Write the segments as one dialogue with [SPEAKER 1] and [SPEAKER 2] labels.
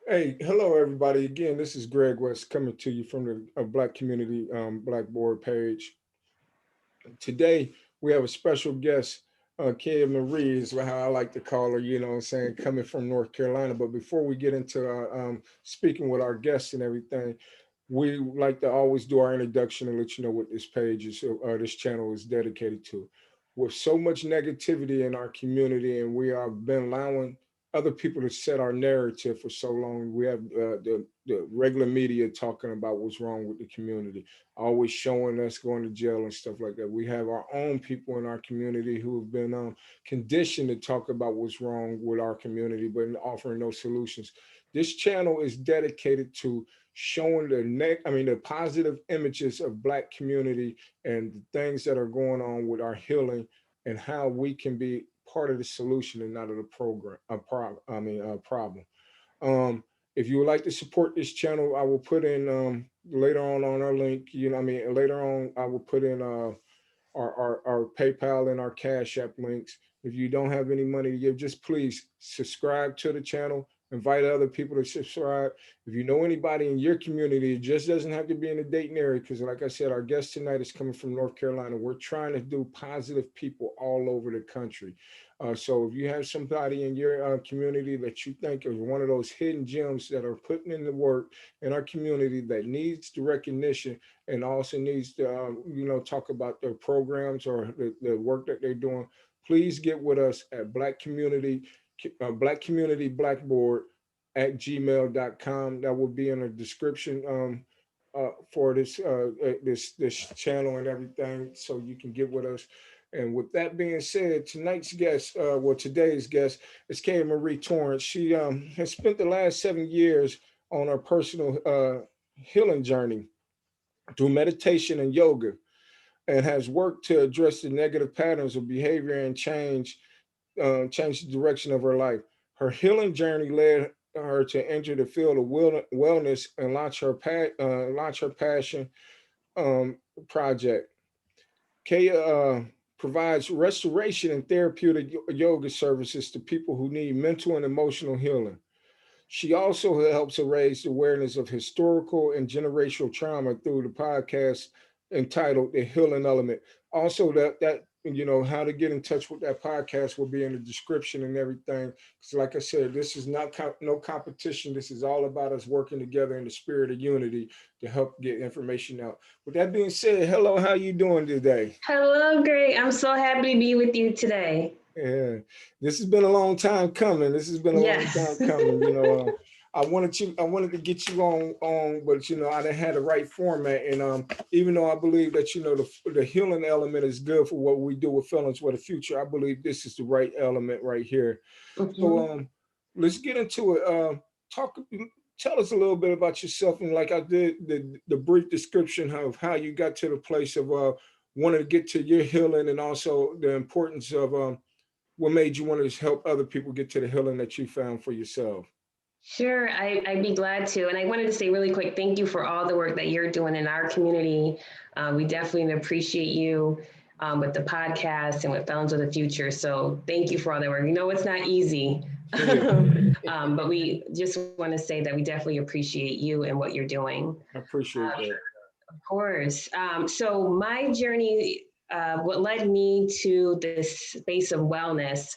[SPEAKER 1] Hey, hello everybody. Again, this is Greg West coming to you from the Black Community Blackboard page. Today we have a special guest, Kaii Marie is how I like to call her, you know what I'm saying, coming from North Carolina. But before we get into speaking with our guests and everything, we like to always do our introduction and let you know what this page is, this channel is dedicated to. With so much negativity in our community, and we have been allowing other people to set our narrative for so long. We have the regular media talking about what's wrong with the community, always showing us going to jail and stuff like that. We have our own people in our community who have been conditioned to talk about what's wrong with our community, but offering no solutions. This channel is dedicated to showing the positive images of Black community and the things that are going on with our healing and how we can be part of the solution and not of the problem. Um, if you would like to support this channel, I will put in later on our link. Later on I will put in our PayPal and our Cash App links. If you don't have any money to give, just please subscribe to the channel. Invite other people to subscribe. If you know anybody in your community, it just doesn't have to be in the Dayton area. Because, like I said, our guest tonight is coming from North Carolina. We're trying to do positive people all over the country. So, if you have somebody in your community that you think is one of those hidden gems that are putting in the work in our community that needs the recognition and also needs to, talk about their programs or the work that they're doing, please get with us at Black Community Blackboard at gmail.com. That will be in the description for this channel and everything, so you can get with us. And with that being said, today's guest is Kaii Marie Torrence. She has spent the last 7 years on her personal healing journey through meditation and yoga, and has worked to address the negative patterns of behavior and change the direction of her life. Her healing journey led her to enter the field of wellness and launch her passion um, project. Kaya provides restoration and therapeutic yoga services to people who need mental and emotional healing. She also helps to raise awareness of historical and generational trauma through the podcast entitled The Healing Element. Also, that how to get in touch with that podcast will be in the description and everything. Because, like I said, this is not no competition. This is all about us working together in the spirit of unity to help get information out. With that being said, hello, how you doing today?
[SPEAKER 2] Hello, great. I'm so happy to be with you today.
[SPEAKER 1] Yeah, this has been a long time coming. This has been a long time
[SPEAKER 2] Yes.
[SPEAKER 1] coming. I wanted to get you on, but I didn't have the right format. And even though I believe that the healing element is good for what we do with feelings for the future, I believe this is the right element right here. So
[SPEAKER 2] Mhm.
[SPEAKER 1] let's get into it. Talk, tell us a little bit about yourself, and like I did the brief description of how you got to the place of wanting to get to your healing, and also the importance of what made you want to help other people get to the healing that you found for yourself?
[SPEAKER 2] Sure, I'd be glad to. And I wanted to say really quick, thank you for all the work that you're doing in our community. We definitely appreciate you with the podcast and with Felons of the Future. So thank you for all that work. You know, it's not easy,
[SPEAKER 1] Yeah,
[SPEAKER 2] but we just want to say that we definitely appreciate you and what you're doing.
[SPEAKER 1] I appreciate that.
[SPEAKER 2] Of course. So my journey, what led me to this space of wellness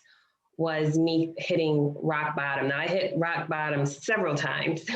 [SPEAKER 2] was me hitting rock bottom. Now I hit rock bottom several times,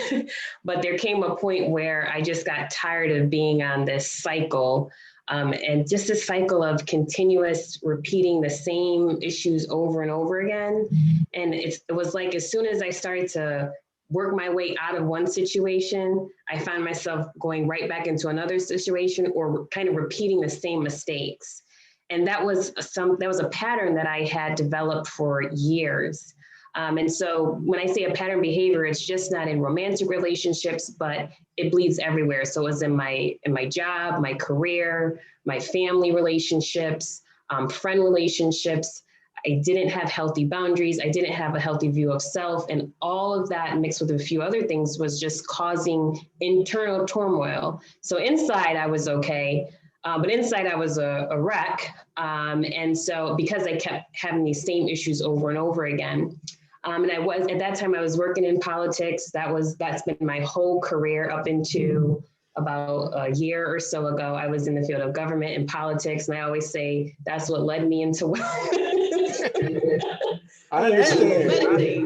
[SPEAKER 2] but there came a point where I just got tired of being on this cycle. And just a cycle of continuous repeating the same issues over and over again. And it was like as soon as I started to work my way out of one situation, I found myself going right back into another situation or kind of repeating the same mistakes. And that was a pattern that I had developed for years. And so when I say a pattern behavior, it's just not in romantic relationships, but it bleeds everywhere. So it was in my job, my career, my family relationships, friend relationships. I didn't have healthy boundaries. I didn't have a healthy view of self. And all of that mixed with a few other things was just causing internal turmoil. So inside I was okay, but inside I was a wreck. And so because I kept having these same issues over and over again, And I was, at that time, I was working in politics. That's been my whole career up into about a year or so ago. I was in the field of government and politics. And I always say that's what led me into
[SPEAKER 1] I understand.
[SPEAKER 2] meditate.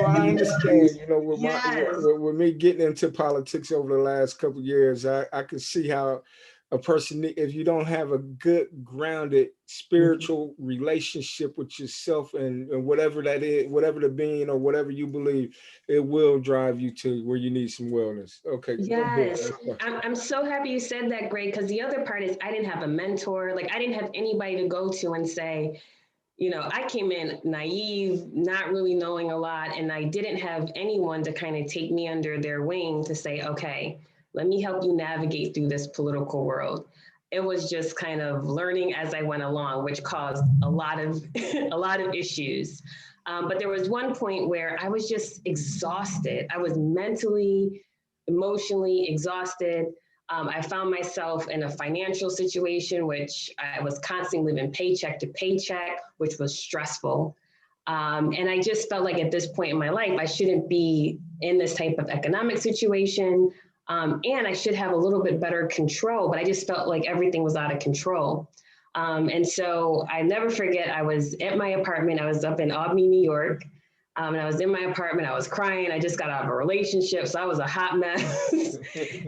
[SPEAKER 1] I understand. With my
[SPEAKER 2] Yes.
[SPEAKER 1] with me getting into politics over the last couple of years, I can see how a person, if you don't have a good grounded spiritual relationship with yourself and whatever that is, whatever the being or whatever you believe, it will drive you to where you need some wellness. Okay, go ahead.
[SPEAKER 2] Yes. I'm so happy you said that, Greg, because the other part is I didn't have a mentor. Like I didn't have anybody to go to and say, I came in naive, not really knowing a lot, and I didn't have anyone to kind of take me under their wing to say, okay, let me help you navigate through this political world. It was just kind of learning as I went along, which caused a lot of a lot of issues. But there was one point where I was just exhausted. I was mentally, emotionally exhausted. I found myself in a financial situation, which I was constantly living paycheck to paycheck, which was stressful. And I just felt like at this point in my life, I shouldn't be in this type of economic situation. And I should have a little bit better control, but I just felt like everything was out of control. And so I never forget, I was at my apartment. I was up in Albany, New York. And I was in my apartment, I was crying. I just got out of a relationship, so I was a hot mess.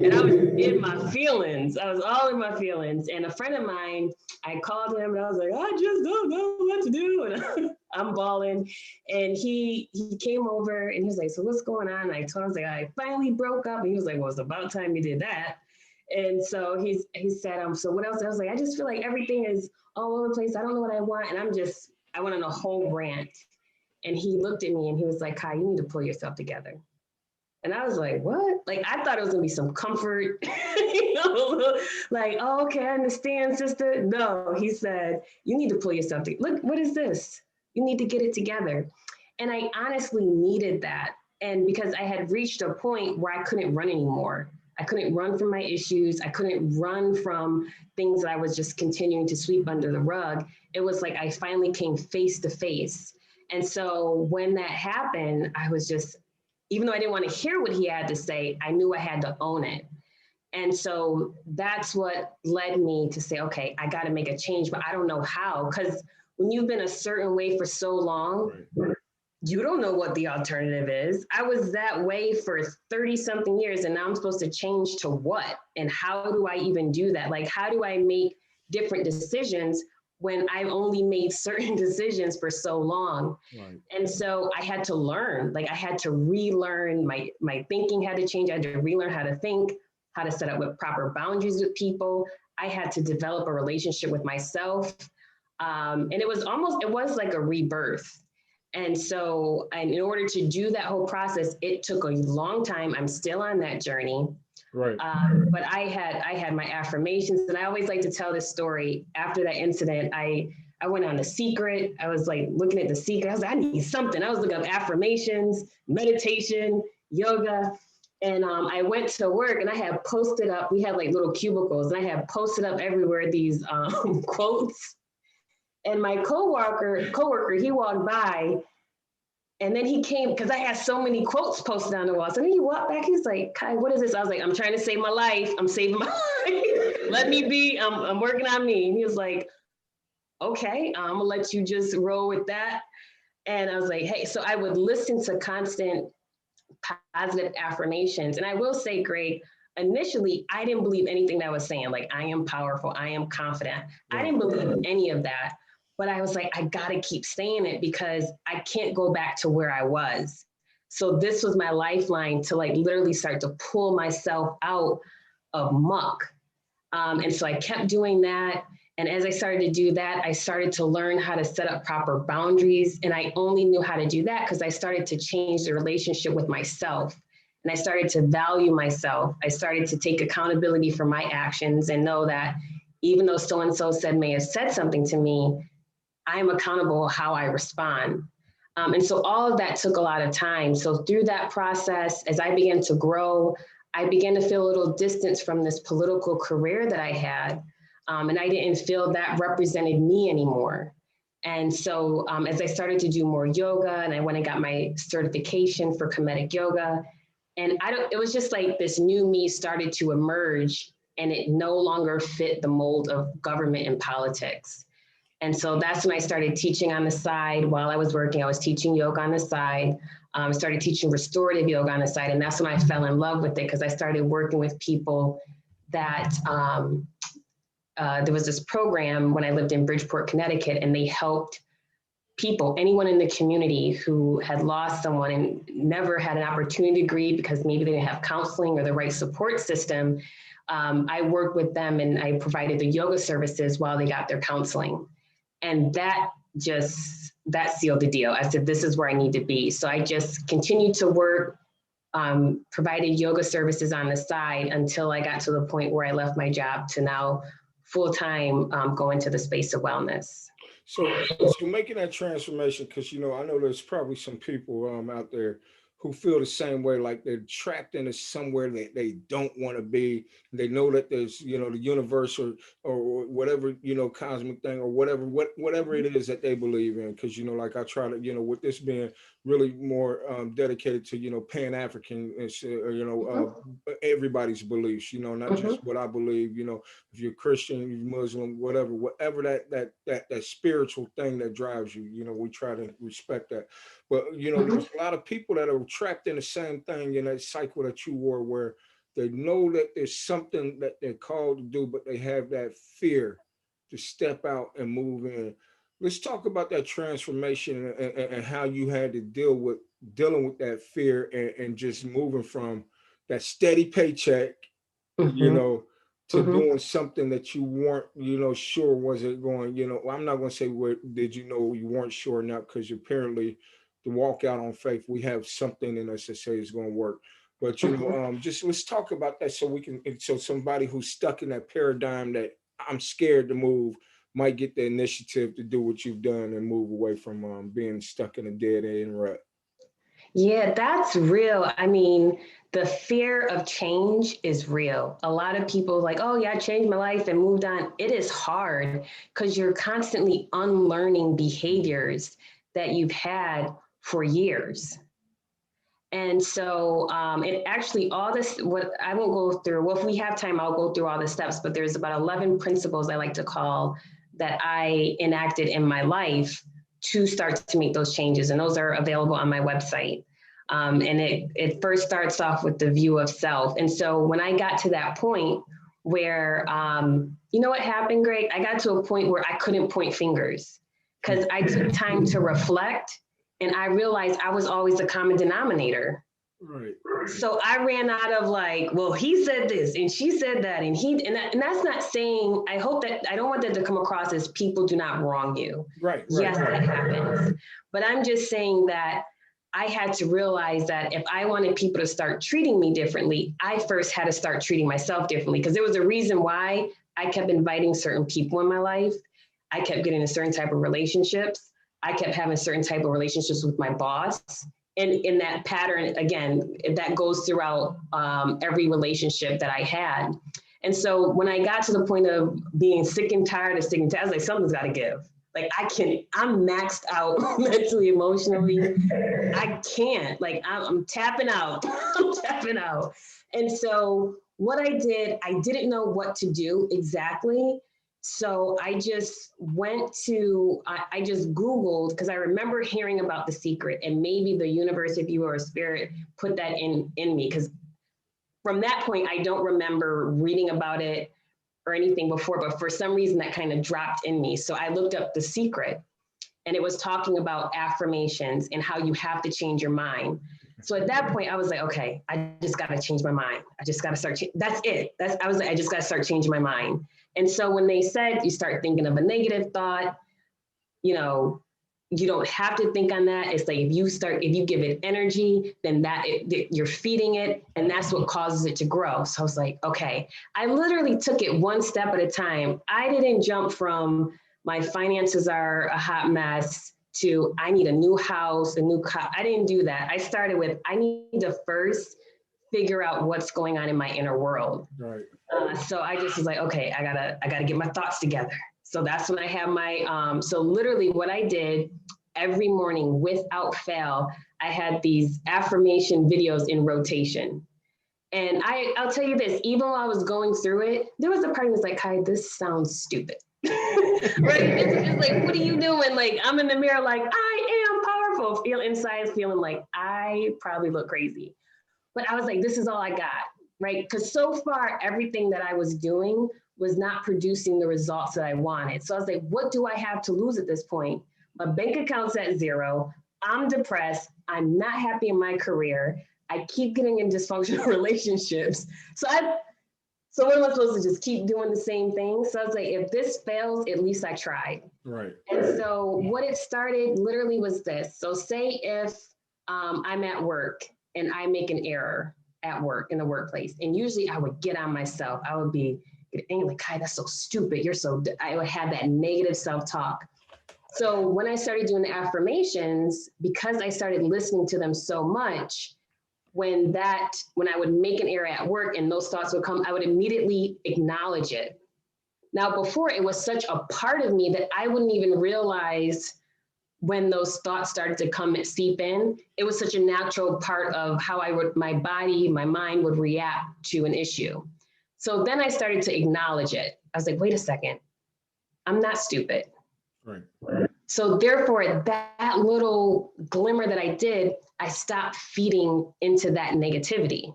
[SPEAKER 2] And I was in my feelings. I was all in my feelings. And a friend of mine, I called him and I was like, I just don't know what to do. And I'm bawling. And he came over and he was like, so what's going on? And I told him, like, I finally broke up. And he was like, well, it's about time you did that. And so he said, so what else? I was like, I just feel like everything is all over the place. I don't know what I want. And I went on a whole rant. And he looked at me and he was like, Kai, you need to pull yourself together. And I was like, what? Like, I thought it was gonna be some comfort, like, oh, okay, I understand, sister. No, he said, you need to pull yourself together. Look, what is this? You need to get it together. And I honestly needed that. And because I had reached a point where I couldn't run anymore. I couldn't run from my issues. I couldn't run from things that I was just continuing to sweep under the rug. It was like I finally came face to face. And so when that happened, I was just, even though I didn't want to hear what he had to say, I knew I had to own it. And so that's what led me to say, okay, I got to make a change, but I don't know how. Because when you've been a certain way for so long, you don't know what the alternative is. I was that way for 30 something years, and now I'm supposed to change to what? And how do I even do that? Like, how do I make different decisions when I've only made certain decisions for so long? Right. And so I had to learn, like I had to relearn, my thinking had to change. I had to relearn how to think, how to set up with proper boundaries with people. I had to develop a relationship with myself. And it was like a rebirth. And so, and in order to do that whole process, it took a long time. I'm still on that journey. Right. But I had my affirmations, and I always like to tell this story. After that incident, I went on The Secret. I was like looking at The Secret. I was like, I need something. I was looking up affirmations, meditation, yoga. And I went to work and I had posted up, we had like little cubicles, and I had posted up everywhere these quotes. And my coworker, he walked by, and then he came, because I had so many quotes posted on the wall. So then he walked back, he's like, Kai, what is this? I was like, I'm trying to save my life. I'm saving my life. Let me be, I'm working on me. And he was like, okay, I'm gonna let you just roll with that. And I was like, hey, so I would listen to constant positive affirmations. And I will say, Greg, initially, I didn't believe anything that I was saying, like, I am powerful, I am confident. I didn't believe any of that. But I was like, I gotta keep saying it because I can't go back to where I was. So this was my lifeline to like literally start to pull myself out of muck. And so I kept doing that. And as I started to do that, I started to learn how to set up proper boundaries. And I only knew how to do that because I started to change the relationship with myself. And I started to value myself. I started to take accountability for my actions and know that even though so-and-so may have said something to me, I am accountable how I respond. And so all of that took a lot of time. So through that process, as I began to grow, I began to feel a little distance from this political career that I had. And I didn't feel that represented me anymore. And so as I started to do more yoga, and I went and got my certification for comedic yoga, and it was just like this new me started to emerge, and it no longer fit the mold of government and politics. And so that's when I started teaching on the side. While I was working, I was teaching yoga on the side. Started teaching restorative yoga on the side. And that's when I fell in love with it, because I started working with people that there was this program when I lived in Bridgeport, Connecticut, and they helped people, anyone in the community who had lost someone and never had an opportunity to grieve because maybe they didn't have counseling or the right support system. I worked with them and I provided the yoga services while they got their counseling. And that sealed the deal. I said, this is where I need to be. So I just continued to work, provided yoga services on the side until I got to the point where I left my job to now full-time go into the space of wellness.
[SPEAKER 1] So making that transformation, because I know there's probably some people out there who feel the same way, like they're trapped into somewhere that they don't want to be. They know that there's the universe or whatever cosmic thing or whatever it is that they believe in. Because like I try to with this being really more dedicated to Pan African, everybody's beliefs. Not just what I believe. If you're Christian, you're Muslim, whatever that spiritual thing that drives you, we try to respect that. But there's a lot of people that are trapped in the same thing in that cycle that you were, where they know that there's something that they're called to do, but they have that fear to step out and move in. Let's talk about that transformation and how you had to dealing with that fear and just moving from that steady paycheck, to doing something that you weren't, sure was it going, I'm not going to say where did you weren't sure now, because apparently to walk out on faith, we have something in us that says it's going to work. But, just let's talk about that so somebody who's stuck in that paradigm that I'm scared to move might get the initiative to do what you've done and move away from being stuck in a dead end rut.
[SPEAKER 2] Yeah, that's real. I mean, the fear of change is real. A lot of people like, oh yeah, I changed my life and moved on. It is hard because you're constantly unlearning behaviors that you've had for years. And so it actually, all this, what I won't go through, well, if we have time, I'll go through all the steps, but there's about 11 principles I like to call that I enacted in my life to start to make those changes. And those are available on my website. And it first starts off with the view of self. And so when I got to that point where, you know what happened, Greg? I got to a point where I couldn't point fingers because I took time to reflect. And I realized I was always the common denominator.
[SPEAKER 1] Right.
[SPEAKER 2] So I ran out of like, well, he said this and she said that, and that's not saying, I hope that I don't want that to come across as people do not wrong you.
[SPEAKER 1] Right.
[SPEAKER 2] Yes, that happens. But I'm just saying that I had to realize that if I wanted people to start treating me differently, I first had to start treating myself differently, because there was a reason why I kept inviting certain people in my life. I kept getting in certain type of relationships. I kept having certain type of relationships with my boss. And in that pattern, again, that goes throughout every relationship that I had. And so when I got to the point of being sick and tired of sticking to, I was like, something's got to give. Like I'm maxed out mentally, emotionally. I can't, like, I'm tapping out. I'm tapping out. And so what I did, I didn't know what to do exactly. So I just I just Googled, because I remember hearing about The Secret, and maybe the universe, if you were a spirit, put that in me. Because from that point, I don't remember reading about it or anything before, but for some reason that kind of dropped in me. So I looked up The Secret, and it was talking about affirmations and how you have to change your mind. So at that point, I was like, okay, I just got to change my mind. I just got to start. That's it. I was like, I just got to start changing my mind. And so when they said you start thinking of a negative thought, you don't have to think on that. It's like if you give it energy, then you're feeding it, and that's what causes it to grow. So I was like, okay. I literally took it one step at a time. I didn't jump from my finances are a hot mess to I need a new house, a new car. I didn't do that. I started with I need to first figure out what's going on in my inner world.
[SPEAKER 1] Right.
[SPEAKER 2] So I just was like, okay, I gotta get my thoughts together. So that's when I have my, so literally what I did every morning without fail, I had these affirmation videos in rotation. And I'll tell you this, even while I was going through it, there was a part of me was like, Kai, this sounds stupid. Right? It's like, what are you doing? Like, I'm in the mirror, like, I am powerful. Feel inside, feeling like I probably look crazy. But I was like, this is all I got, right? Because so far, everything that I was doing was not producing the results that I wanted. So I was like, what do I have to lose at this point? My bank account's at zero. I'm depressed. I'm not happy in my career. I keep getting in dysfunctional relationships. So what am I supposed to just keep doing the same thing? So I was like, if this fails, at least I tried.
[SPEAKER 1] Right.
[SPEAKER 2] And so what it started literally was this. So say if I'm at work and I make an error at work in the workplace, and usually I would get on myself. I would be angry, like, Kai, that's so stupid. You're so, I would have that negative self-talk. So when I started doing the affirmations, because I started listening to them so much, when I would make an error at work and those thoughts would come, I would immediately acknowledge it. Now, before it was such a part of me that I wouldn't even realize when those thoughts started to come and seep in. It was such a natural part of how my body, my mind would react to an issue. So then I started to acknowledge it. I was like, wait a second, I'm not stupid.
[SPEAKER 1] Right.
[SPEAKER 2] So therefore, that little glimmer that I did, I stopped feeding into that negativity.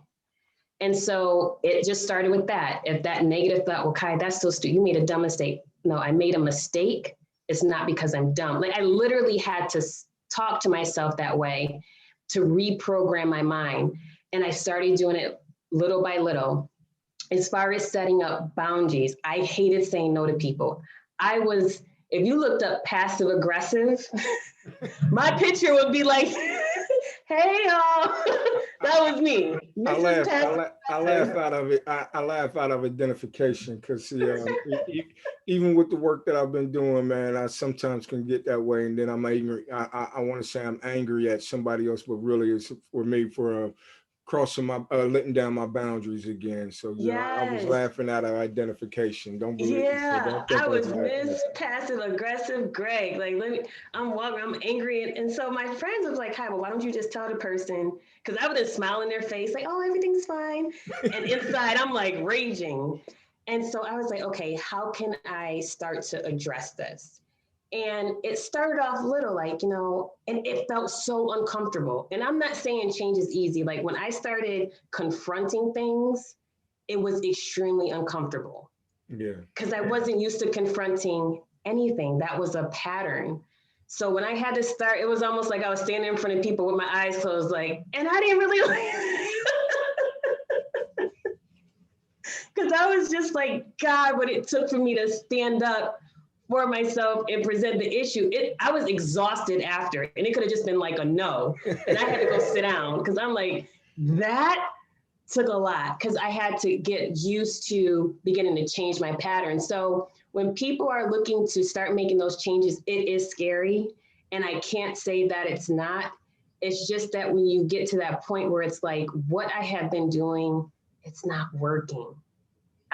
[SPEAKER 2] And so it just started with that. If that negative thought, well, Kai, that's so stupid. You made a dumb mistake. No, I made a mistake. It's not because I'm dumb. Like I literally had to talk to myself that way to reprogram my mind. And I started doing it little by little. As far as setting up boundaries, I hated saying no to people. If you looked up passive aggressive, my picture would be like, hey, y'all, that was me.
[SPEAKER 1] I
[SPEAKER 2] Mrs.
[SPEAKER 1] laugh.
[SPEAKER 2] Passive
[SPEAKER 1] I laugh
[SPEAKER 2] Aggressive.
[SPEAKER 1] out of it. I laugh out of identification because even with the work that I've been doing, man, I sometimes can get that way, and then I'm angry. I want to say I'm angry at somebody else, but really it's for me for crossing my letting down my boundaries again. So I was
[SPEAKER 2] Yes.
[SPEAKER 1] laughing out of identification. Don't believe. So
[SPEAKER 2] Yeah,
[SPEAKER 1] don't
[SPEAKER 2] I
[SPEAKER 1] think I was
[SPEAKER 2] was
[SPEAKER 1] laughing at
[SPEAKER 2] Miss Passive Aggressive Greg. Like, I'm walking, I'm angry. And so my friends was like, hi, well, why don't you just tell the person? Because I would just smile in their face, like, oh, everything's fine. And inside, I'm like raging. And so I was like, okay, how can I start to address this? And it started off little, like, and it felt so uncomfortable. And I'm not saying change is easy. Like, when I started confronting things, it was extremely uncomfortable
[SPEAKER 1] it. Yeah.
[SPEAKER 2] because I wasn't used to confronting anything. That was a pattern. So when I had to start, it was almost like I was standing in front of people with my eyes closed, like, and I didn't really like, because I was just like, God, what it took for me to stand up for myself and present the issue. I was exhausted after, and it could have just been like a no, and I had to go sit down because I'm like, that took a lot because I had to get used to beginning to change my pattern. So when people are looking to start making those changes, it is scary. And I can't say that it's not. It's just that when you get to that point where it's like, what I have been doing, it's not working.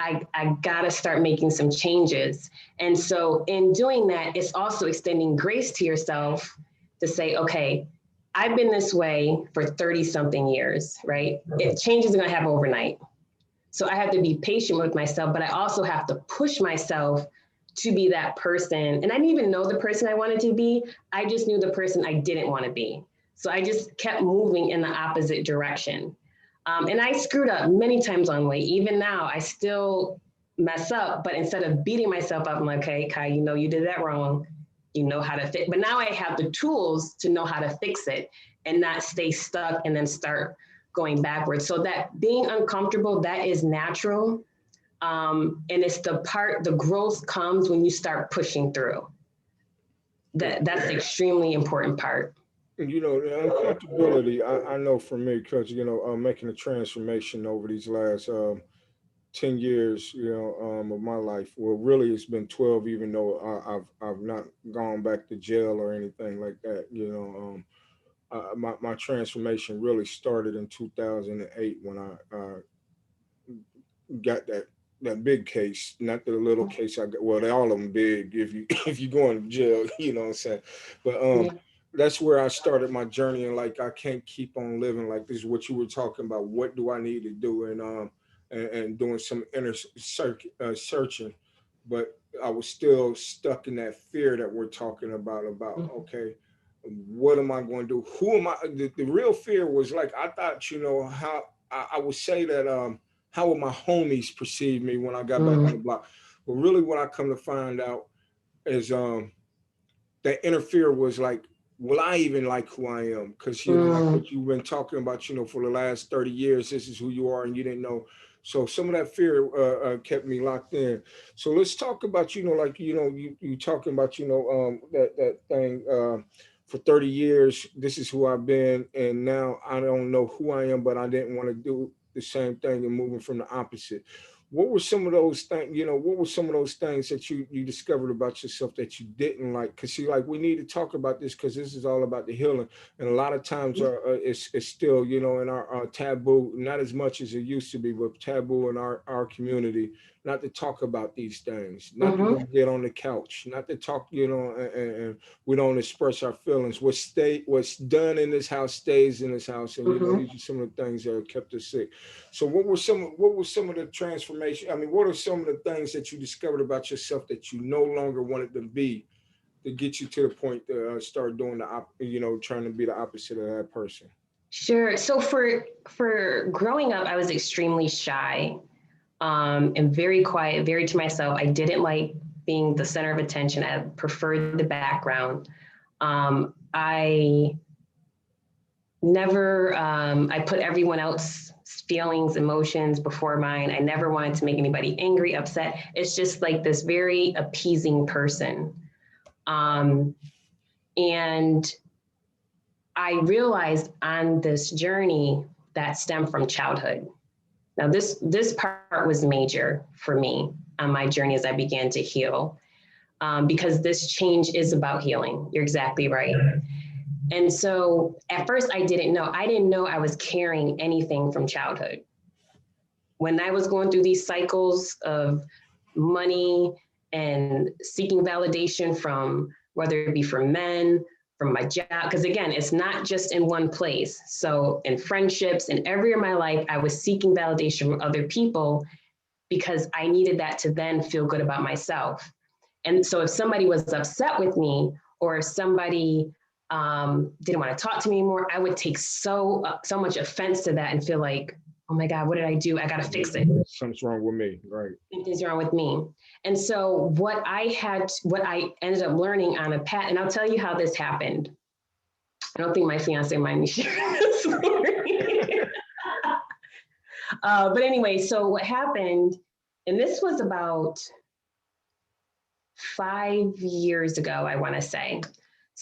[SPEAKER 2] I got to start making some changes. And so in doing that, it's also extending grace to yourself to say, okay, I've been this way for 30 something years, right? Change isn't going to happen overnight. So I have to be patient with myself, but I also have to push myself to be that person. And I didn't even know the person I wanted to be. I just knew the person I didn't want to be. So I just kept moving in the opposite direction. And I screwed up many times on weight. Even now, I still mess up, but instead of beating myself up, I'm like, okay, Kai, you did that wrong. You know how to fix. But now I have the tools to know how to fix it and not stay stuck and then start going backwards. So that being uncomfortable, that is natural. And it's the growth comes when you start pushing through. That's the extremely important part.
[SPEAKER 1] And the uncomfortability, I know for me, because making a transformation over these last 10 years, of my life. Well, really, it's been 12, even though I've not gone back to jail or anything like that. My transformation really started in 2008 when I got that. that big case, not the little case I got. Well, they all of them big. If you if you go into jail, you know what I'm saying. But
[SPEAKER 2] Yeah.
[SPEAKER 1] that's where I started my journey, and like I can't keep on living like this. Is what you were talking about. What do I need to do? And doing some inner searching, but I was still stuck in that fear that we're talking about. About
[SPEAKER 2] Mhm.
[SPEAKER 1] okay, what am I going to do? Who am I? The real fear was like I thought, how I would say that how would my homies perceive me when I got back on the
[SPEAKER 2] Mm.
[SPEAKER 1] block? But really, what I come to find out is that interfere was like, will I even like who I am? Because like
[SPEAKER 2] Mm.
[SPEAKER 1] what you've been talking about, for the last 30 years, this is who you are, and you didn't know. So some of that fear kept me locked in. So let's talk about, like you talking about, that thing. For 30 years, this is who I've been, and now I don't know who I am, but I didn't want to do the same thing and moving from the opposite. What were some of those things, what were some of those things that you discovered about yourself that you didn't like? Because see, like we need to talk about this because this is all about the healing, and a lot of times it's still, in our taboo, not as much as it used to be, but taboo in our community, not to talk about these things, not to go
[SPEAKER 2] Mhm.
[SPEAKER 1] get on the couch, not to talk, and we don't express our feelings. What's done in this house stays in this house, and
[SPEAKER 2] Mhm.
[SPEAKER 1] these are some of the things that have kept us sick. So what were some of the transformation? I mean, what are some of the things that you discovered about yourself that you no longer wanted to be to get you to the point to start doing trying to be the opposite of that person?
[SPEAKER 2] Sure. So for growing up, I was extremely shy, and very quiet, very to myself. I didn't like being the center of attention. I preferred the background. I never, I put everyone else's feelings, emotions before mine. I never wanted to make anybody angry, upset. It's just like this very appeasing person. Um, and I realized on this journey that stemmed from childhood. Now, this part was major for me on my journey as I began to heal, because this change is about healing. You're exactly right. And so at first I didn't know. I didn't know I was carrying anything from childhood. When I was going through these cycles of money and seeking validation from whether it be from men, from my job, because again, it's not just in one place. So in friendships and every of my life, I was seeking validation from other people because I needed that to then feel good about myself. And so if somebody was upset with me or if somebody didn't want to talk to me anymore, I would take so much offense to that and feel like, oh my God, what did I do? I got to fix it.
[SPEAKER 1] Something's wrong with me, right?
[SPEAKER 2] Something's wrong with me. And so what I ended up learning on a path, and I'll tell you how this happened. I don't think my fiance mind me sharing this story. But anyway, so what happened, and this was about 5 years ago, I want to say.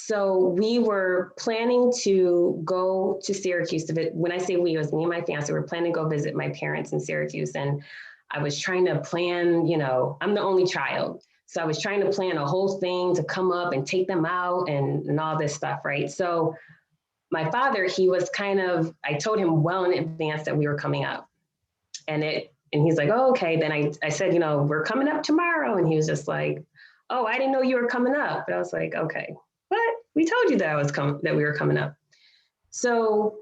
[SPEAKER 2] So we were planning to go to Syracuse to visit. When I say we, it was me and my fiance. We were planning to go visit my parents in Syracuse, and I was trying to plan. I'm the only child, so I was trying to plan a whole thing to come up and take them out and all this stuff, right? So my father, he was kind of. I told him well in advance that we were coming up, and he's like, oh, okay. Then I said, we're coming up tomorrow. And he was just like, oh, I didn't know you were coming up. But I was like, okay, but we told you that we were coming up. So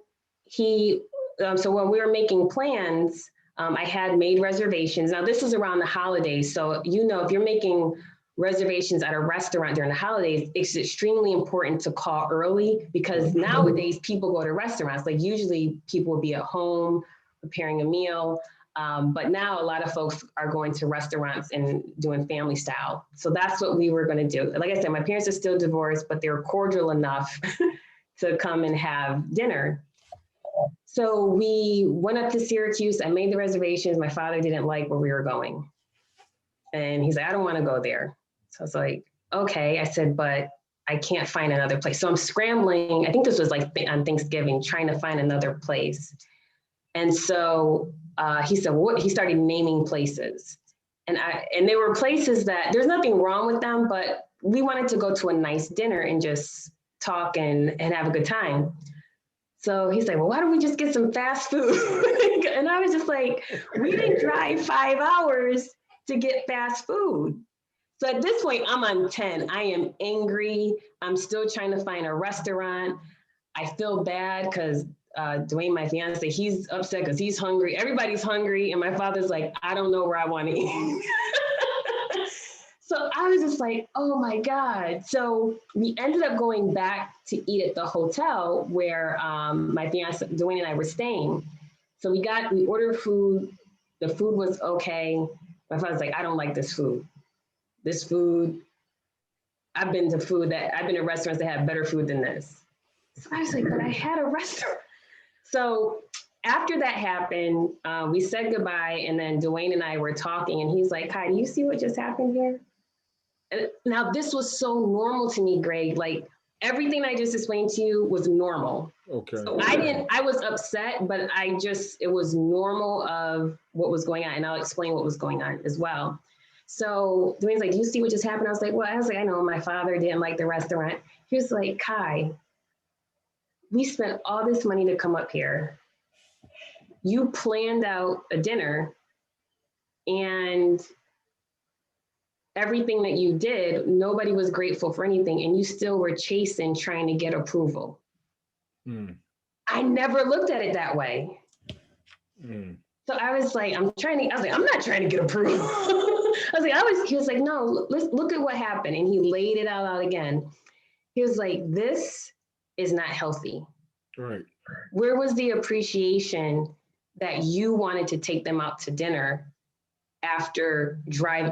[SPEAKER 2] so when we were making plans, I had made reservations. Now this is around the holidays. So, if you're making reservations at a restaurant during the holidays, it's extremely important to call early because nowadays people go to restaurants. Like usually people will be at home preparing a meal. But now a lot of folks are going to restaurants and doing family style. So that's what we were going to do. Like I said, my parents are still divorced, but they were cordial enough to come and have dinner. So we went up to Syracuse. I made the reservations. My father didn't like where we were going. And he's like, I don't want to go there. So I was like, okay. I said, but I can't find another place. So I'm scrambling. I think this was like on Thanksgiving, trying to find another place. And so he said, what? He started naming places. And there were places that there's nothing wrong with them, but we wanted to go to a nice dinner and just talk and have a good time. So he's like, well, why don't we just get some fast food? And I was just like, we didn't drive 5 hours to get fast food. So at this point, I'm on 10. I am angry. I'm still trying to find a restaurant. I feel bad because Dwayne, my fiance, he's upset because he's hungry. Everybody's hungry. And my father's like, I don't know where I want to eat. So I was just like, oh my God. So we ended up going back to eat at the hotel where my fiance, Dwayne, and I were staying. So we ordered food. The food was okay. My father's like, I don't like this food. This food, I've been to restaurants that have better food than this. So I was like, but I had a restaurant. So after that happened, we said goodbye, and then Dwayne and I were talking, and he's like, Kai, do you see what just happened here? And now this was so normal to me, Greg. Like everything I just explained to you was normal.
[SPEAKER 1] Okay.
[SPEAKER 2] So I was upset, but it was normal of what was going on. And I'll explain what was going on as well. So Dwayne's like, do you see what just happened? I was like, I know my father didn't like the restaurant. He was like, Kai, we spent all this money to come up here. You planned out a dinner and everything that you did, nobody was grateful for anything. And you still were chasing, trying to get approval. Mm. I never looked at it that way. Mm. So I was like, I'm not trying to get approval. He was like, no, let's look at what happened. And he laid it out again. He was like, this is not healthy. Right. Where was the appreciation that you wanted to take them out to dinner after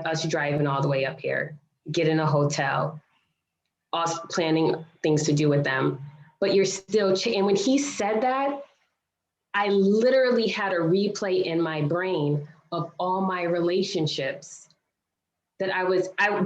[SPEAKER 2] us driving all the way up here, getting a hotel, us planning things to do with them, but you're still, and when he said that, I literally had a replay in my brain of all my relationships that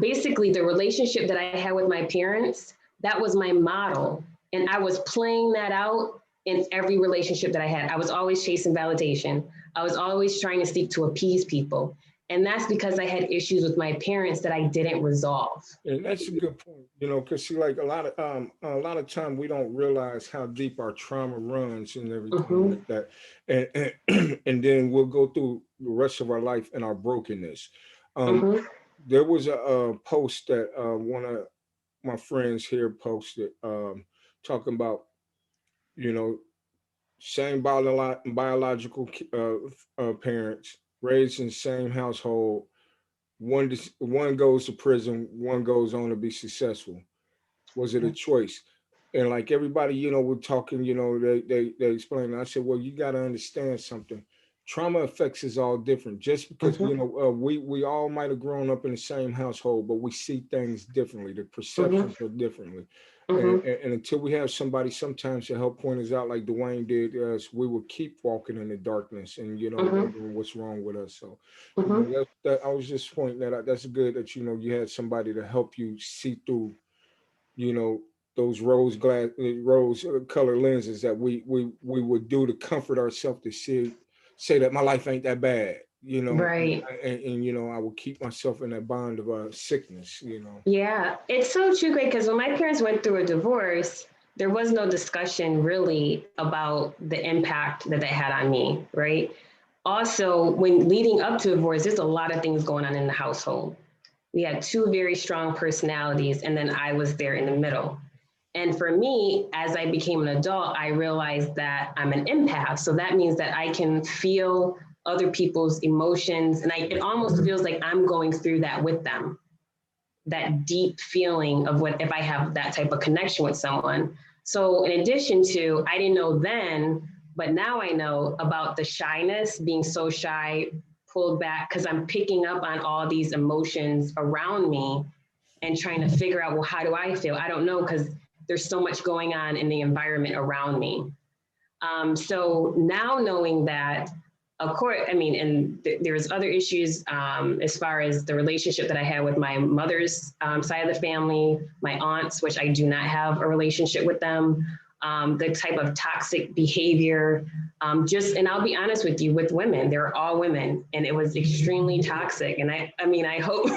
[SPEAKER 2] basically the relationship that I had with my parents, that was my model. And I was playing that out in every relationship that I had. I was always chasing validation. I was always trying to seek to appease people. And that's because I had issues with my parents that I didn't resolve.
[SPEAKER 1] And that's a good point, because see, like a lot of time we don't realize how deep our trauma runs and everything like that, and then we'll go through the rest of our life in our brokenness. There was a post that one of my friends here posted, talking about, same biological parents raised in the same household. One goes to prison, one goes on to be successful. Was it a choice? And like everybody, we're talking, they explain. I said, well, you got to understand something. Trauma effects is all different. Just because we all might have grown up in the same household, but we see things differently. The perceptions are differently. And until we have somebody sometimes to help point us out, like Dwayne did us, we will keep walking in the darkness and wondering what's wrong with us. So that I was just pointing that out. That's good that you had somebody to help you see through, those rose color lenses that we would do to comfort ourselves to say that my life ain't that bad. Right. And I will keep myself in that bond of sickness,
[SPEAKER 2] Yeah, it's so true, Greg, because when my parents went through a divorce, there was no discussion really about the impact that had on me, right? Also, when leading up to divorce, there's a lot of things going on in the household. We had two very strong personalities, and then I was there in the middle. And for me, as I became an adult, I realized that I'm an empath. So that means that I can feel other people's emotions. And it almost feels like I'm going through that with them. That deep feeling of what if I have that type of connection with someone. So in addition to, I didn't know then, but now I know about the shyness, being so shy, pulled back, because I'm picking up on all these emotions around me and trying to figure out, well, how do I feel? I don't know, because there's so much going on in the environment around me. So now knowing that, of course, and there's other issues as far as the relationship that I had with my mother's side of the family, my aunts, which I do not have a relationship with them, the type of toxic behavior, and I'll be honest with you, with women, they're all women, and it was extremely toxic. And I hope,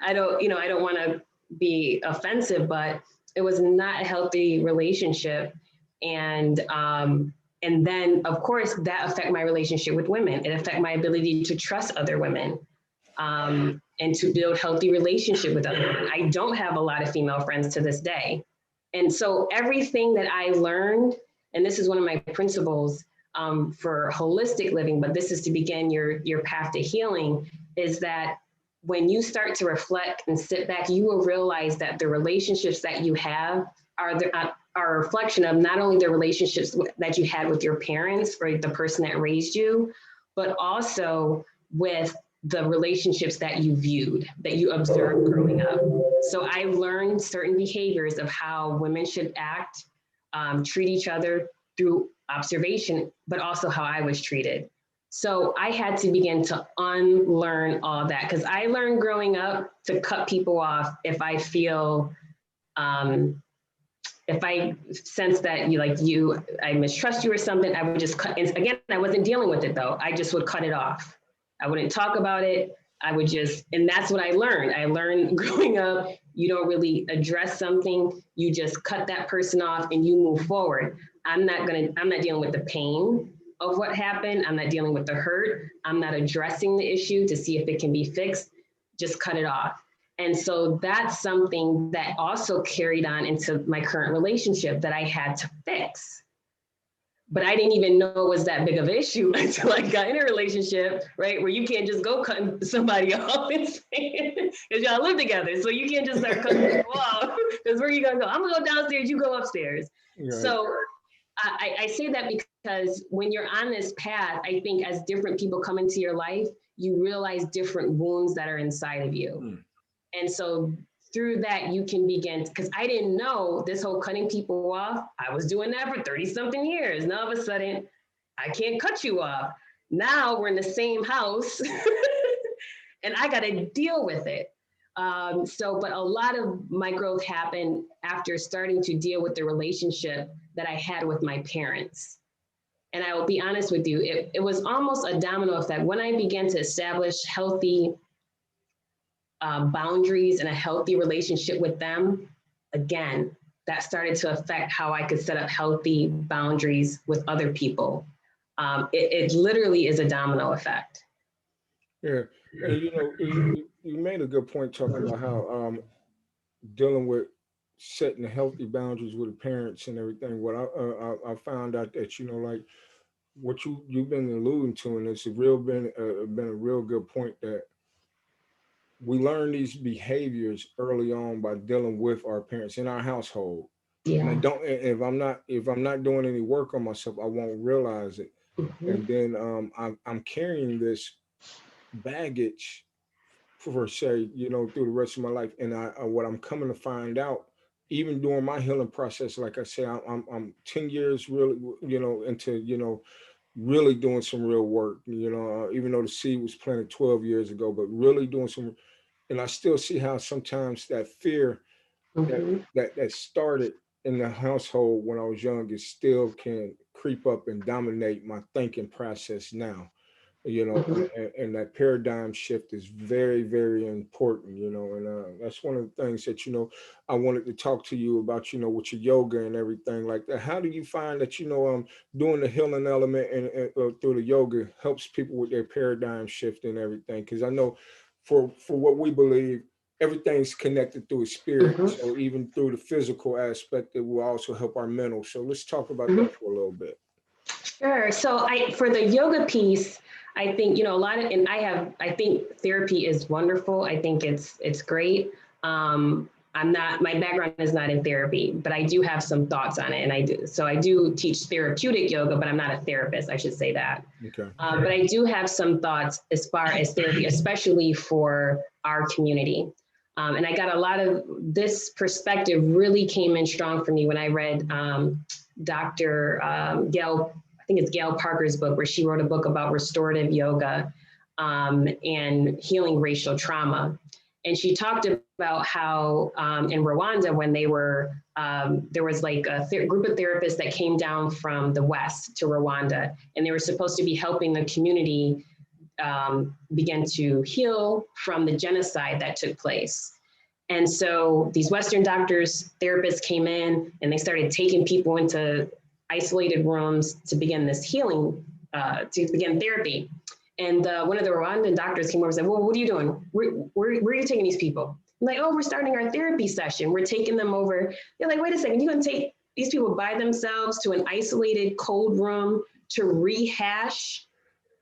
[SPEAKER 2] I don't want to be offensive, but it was not a healthy relationship. And then, of course, that affect my relationship with women. It affect my ability to trust other women, and to build healthy relationship with other women. I don't have a lot of female friends to this day. And so everything that I learned, and this is one of my principles for holistic living, but this is to begin your path to healing, is that when you start to reflect and sit back, you will realize that the relationships that you have are a reflection of not only the relationships that you had with your parents or the person that raised you, but also with the relationships that you viewed, that you observed growing up. So I learned certain behaviors of how women should act, treat each other through observation, but also how I was treated. So I had to begin to unlearn all that, because I learned growing up to cut people off if I feel, if I sense that I mistrust you or something, I would just cut. And again, I wasn't dealing with it though. I just would cut it off. I wouldn't talk about it. I would just, and that's what I learned. I learned growing up, you don't really address something. You just cut that person off and you move forward. I'm not dealing with the pain of what happened. I'm not dealing with the hurt. I'm not addressing the issue to see if it can be fixed. Just cut it off. And so that's something that also carried on into my current relationship that I had to fix. But I didn't even know it was that big of an issue until I got in a relationship, right? Where you can't just go cutting somebody off because y'all live together. So you can't just start cutting people off, because where are you gonna go? I'm gonna go downstairs, you go upstairs. Right. So I say that because when you're on this path, I think as different people come into your life, you realize different wounds that are inside of you. Mm. And so through that, you can begin, because I didn't know this whole cutting people off. I was doing that for 30 something years. Now all of a sudden, I can't cut you off. Now we're in the same house and I got to deal with it. But a lot of my growth happened after starting to deal with the relationship that I had with my parents. And I will be honest with you, it was almost a domino effect. When I began to establish healthy boundaries and a healthy relationship with them, again, that started to affect how I could set up healthy boundaries with other people. It literally is a domino effect.
[SPEAKER 1] Yeah, and you made a good point talking about how dealing with setting healthy boundaries with the parents and everything. What I found out that like what you've been alluding to, and it's been a real good point, that we learn these behaviors early on by dealing with our parents in our household. Yeah. And if I'm not doing any work on myself, I won't realize it. Mm-hmm. And then I'm carrying this baggage per se, through the rest of my life. And what I'm coming to find out, even during my healing process, like I say, I'm 10 years really, into, really doing some real work, even though the seed was planted 12 years ago, but really doing some. And I still see how sometimes that fear mm-hmm. that started in the household when I was young, it still can creep up and dominate my thinking process now. Mm-hmm. and that paradigm shift is very, very important, and that's one of the things that, I wanted to talk to you about, with your yoga and everything like that. How do you find that, doing the healing element and through the yoga helps people with their paradigm shift and everything? Because I know for what we believe, everything's connected through a spirit. Mm-hmm. So even through the physical aspect, it will also help our mental. So let's talk about mm-hmm. that for a little bit.
[SPEAKER 2] Sure. So for the yoga piece, I think, I think therapy is wonderful. I think it's great. My background is not in therapy, but I do have some thoughts on it. And I do teach therapeutic yoga, but I'm not a therapist, I should say that. Okay. But I do have some thoughts as far as therapy, especially for our community. And I got a lot of this perspective really came in strong for me when I read Dr. Gail, I think it's Gail Parker's book, where she wrote a book about restorative yoga and healing racial trauma. And she talked about how in Rwanda, when they were, there was like a group of therapists that came down from the West to Rwanda, and they were supposed to be helping the community begin to heal from the genocide that took place. And so these Western doctors, therapists came in and they started taking people into isolated rooms to begin this healing, to begin therapy. And one of the Rwandan doctors came over and said, well, what are you doing? Where are you taking these people? I'm like, oh, we're starting our therapy session. We're taking them over. They're like, wait a second, you're going to take these people by themselves to an isolated cold room to rehash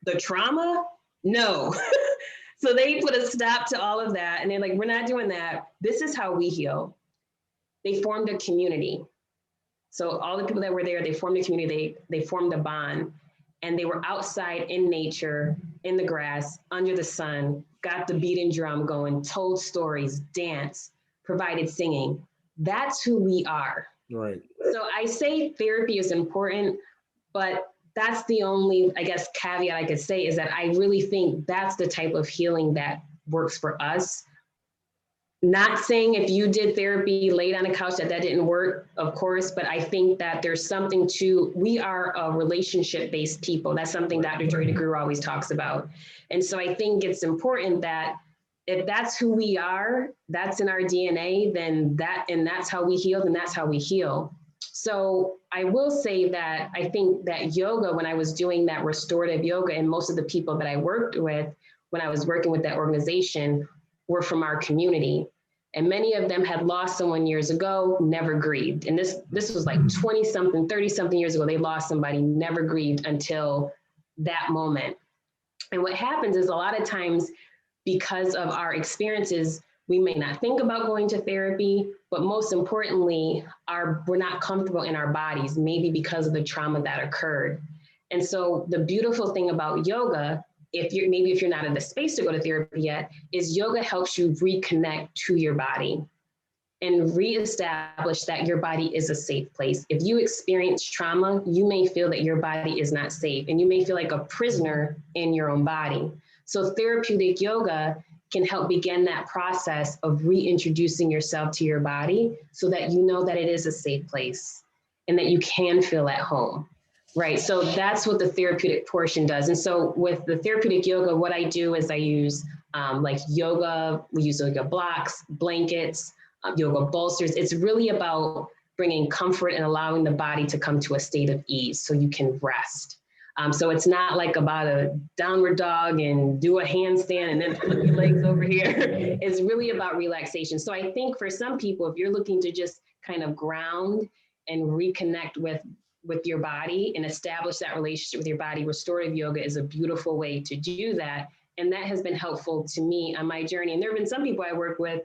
[SPEAKER 2] the trauma? No. So they put a stop to all of that. And they're like, we're not doing that. This is how we heal. They formed a community. So all the people that were there, they formed a community, they formed a bond, and they were outside in nature, in the grass, under the sun, got the beating drum going, told stories, danced, provided singing. That's who we are.
[SPEAKER 1] Right.
[SPEAKER 2] So I say therapy is important, but that's the only, I guess, caveat I could say is that I really think that's the type of healing that works for us. Not saying if you did therapy, laid on a couch that didn't work, of course, but I think that there's something to, we are a relationship-based people. That's something Dr. Joy DeGruy always talks about. And so I think it's important that if that's who we are, that's in our DNA, then that's how we heal, then that's how we heal. So I will say that I think that yoga, when I was doing that restorative yoga, and most of the people that I worked with when I was working with that organization were from our community. And many of them had lost someone years ago, never grieved. And this was like 20 something, 30 something years ago, they lost somebody, never grieved until that moment. And what happens is a lot of times, because of our experiences, we may not think about going to therapy, but most importantly, we're not comfortable in our bodies, maybe because of the trauma that occurred. And so the beautiful thing about yoga, if you're not in the space to go to therapy yet, is yoga helps you reconnect to your body and reestablish that your body is a safe place. If you experience trauma, you may feel that your body is not safe, and you may feel like a prisoner in your own body. So therapeutic yoga can help begin that process of reintroducing yourself to your body so that you know that it is a safe place and that you can feel at home, right? So that's what the therapeutic portion does. And so with the therapeutic yoga, what I do is I use like yoga, we use yoga blocks, blankets, yoga bolsters. It's really about bringing comfort and allowing the body to come to a state of ease so you can rest. So it's not like about a downward dog and do a handstand and then flip your legs over here. It's really about relaxation. So I think for some people, if you're looking to just kind of ground and reconnect with your body and establish that relationship with your body, restorative yoga is a beautiful way to do that. And that has been helpful to me on my journey. And there have been some people I work with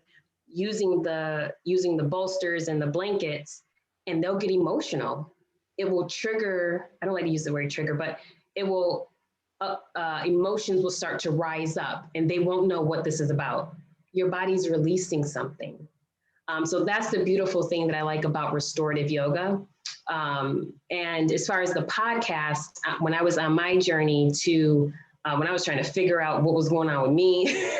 [SPEAKER 2] using the bolsters and the blankets, and they'll get emotional. It will trigger, I don't like to use the word trigger, but it will, emotions will start to rise up and they won't know what this is about. Your body's releasing something. So that's the beautiful thing that I like about restorative yoga. And as far as the podcast, when I was on my journey to, when I was trying to figure out what was going on with me,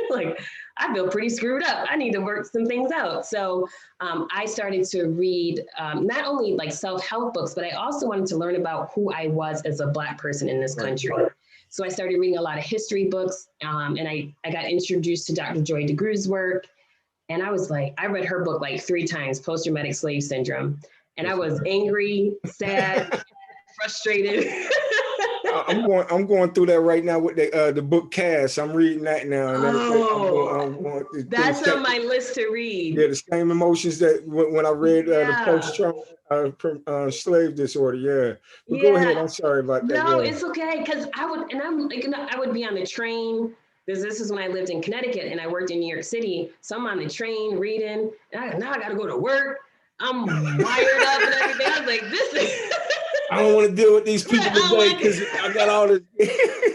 [SPEAKER 2] like, I feel pretty screwed up. I need to work some things out. So I started to read not only like self-help books, but I also wanted to learn about who I was as a Black person in this country. So I started reading a lot of history books, and I got introduced to Dr. Joy DeGruy's work. And I was like, I read her book like 3 times, Post-Traumatic Slave Syndrome. And I was angry, sad, frustrated.
[SPEAKER 1] I'm going through that right now with the book Cast. I'm reading that now. And
[SPEAKER 2] that's on my list to read.
[SPEAKER 1] Yeah, the same emotions that when I read the post-trauma slave disorder. Yeah, but go ahead. I'm sorry about that.
[SPEAKER 2] No, it's okay, because I would be on the train. This is when I lived in Connecticut and I worked in New York City. So I'm on the train reading, and now I got to go to work. I'm wired up and everything. I was like, this is.
[SPEAKER 1] I don't want to deal with these people today because I got all this.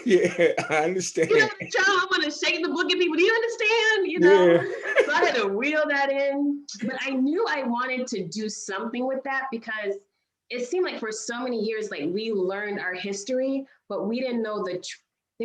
[SPEAKER 1] Yeah, I understand.
[SPEAKER 2] I'm going to shake the book at people. Do you understand? You know? Yeah. So I had to wheel that in. But I knew I wanted to do something with that because it seemed like for so many years, like we learned our history, but we didn't know there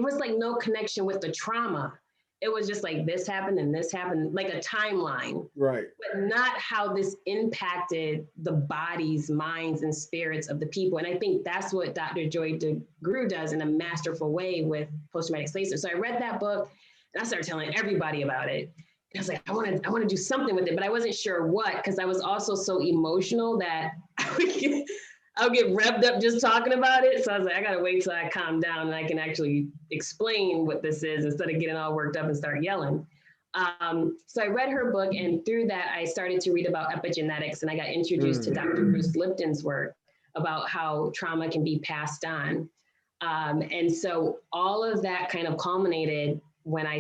[SPEAKER 2] was like no connection with the trauma. It was just like this happened and this happened, like a timeline.
[SPEAKER 1] Right.
[SPEAKER 2] But not how this impacted the bodies, minds, and spirits of the people. And I think that's what Dr. Joy DeGruy does in a masterful way with post-traumatic slave syndrome. So I read that book and I started telling everybody about it. And I was like, I want to do something with it, but I wasn't sure what, because I was also so emotional that I'll get revved up just talking about it. So I was like, I gotta wait till I calm down and I can actually explain what this is instead of getting all worked up and start yelling. So I read her book, and through that, I started to read about epigenetics, and I got introduced to Dr. Bruce Lipton's work about how trauma can be passed on. And so all of that kind of culminated when I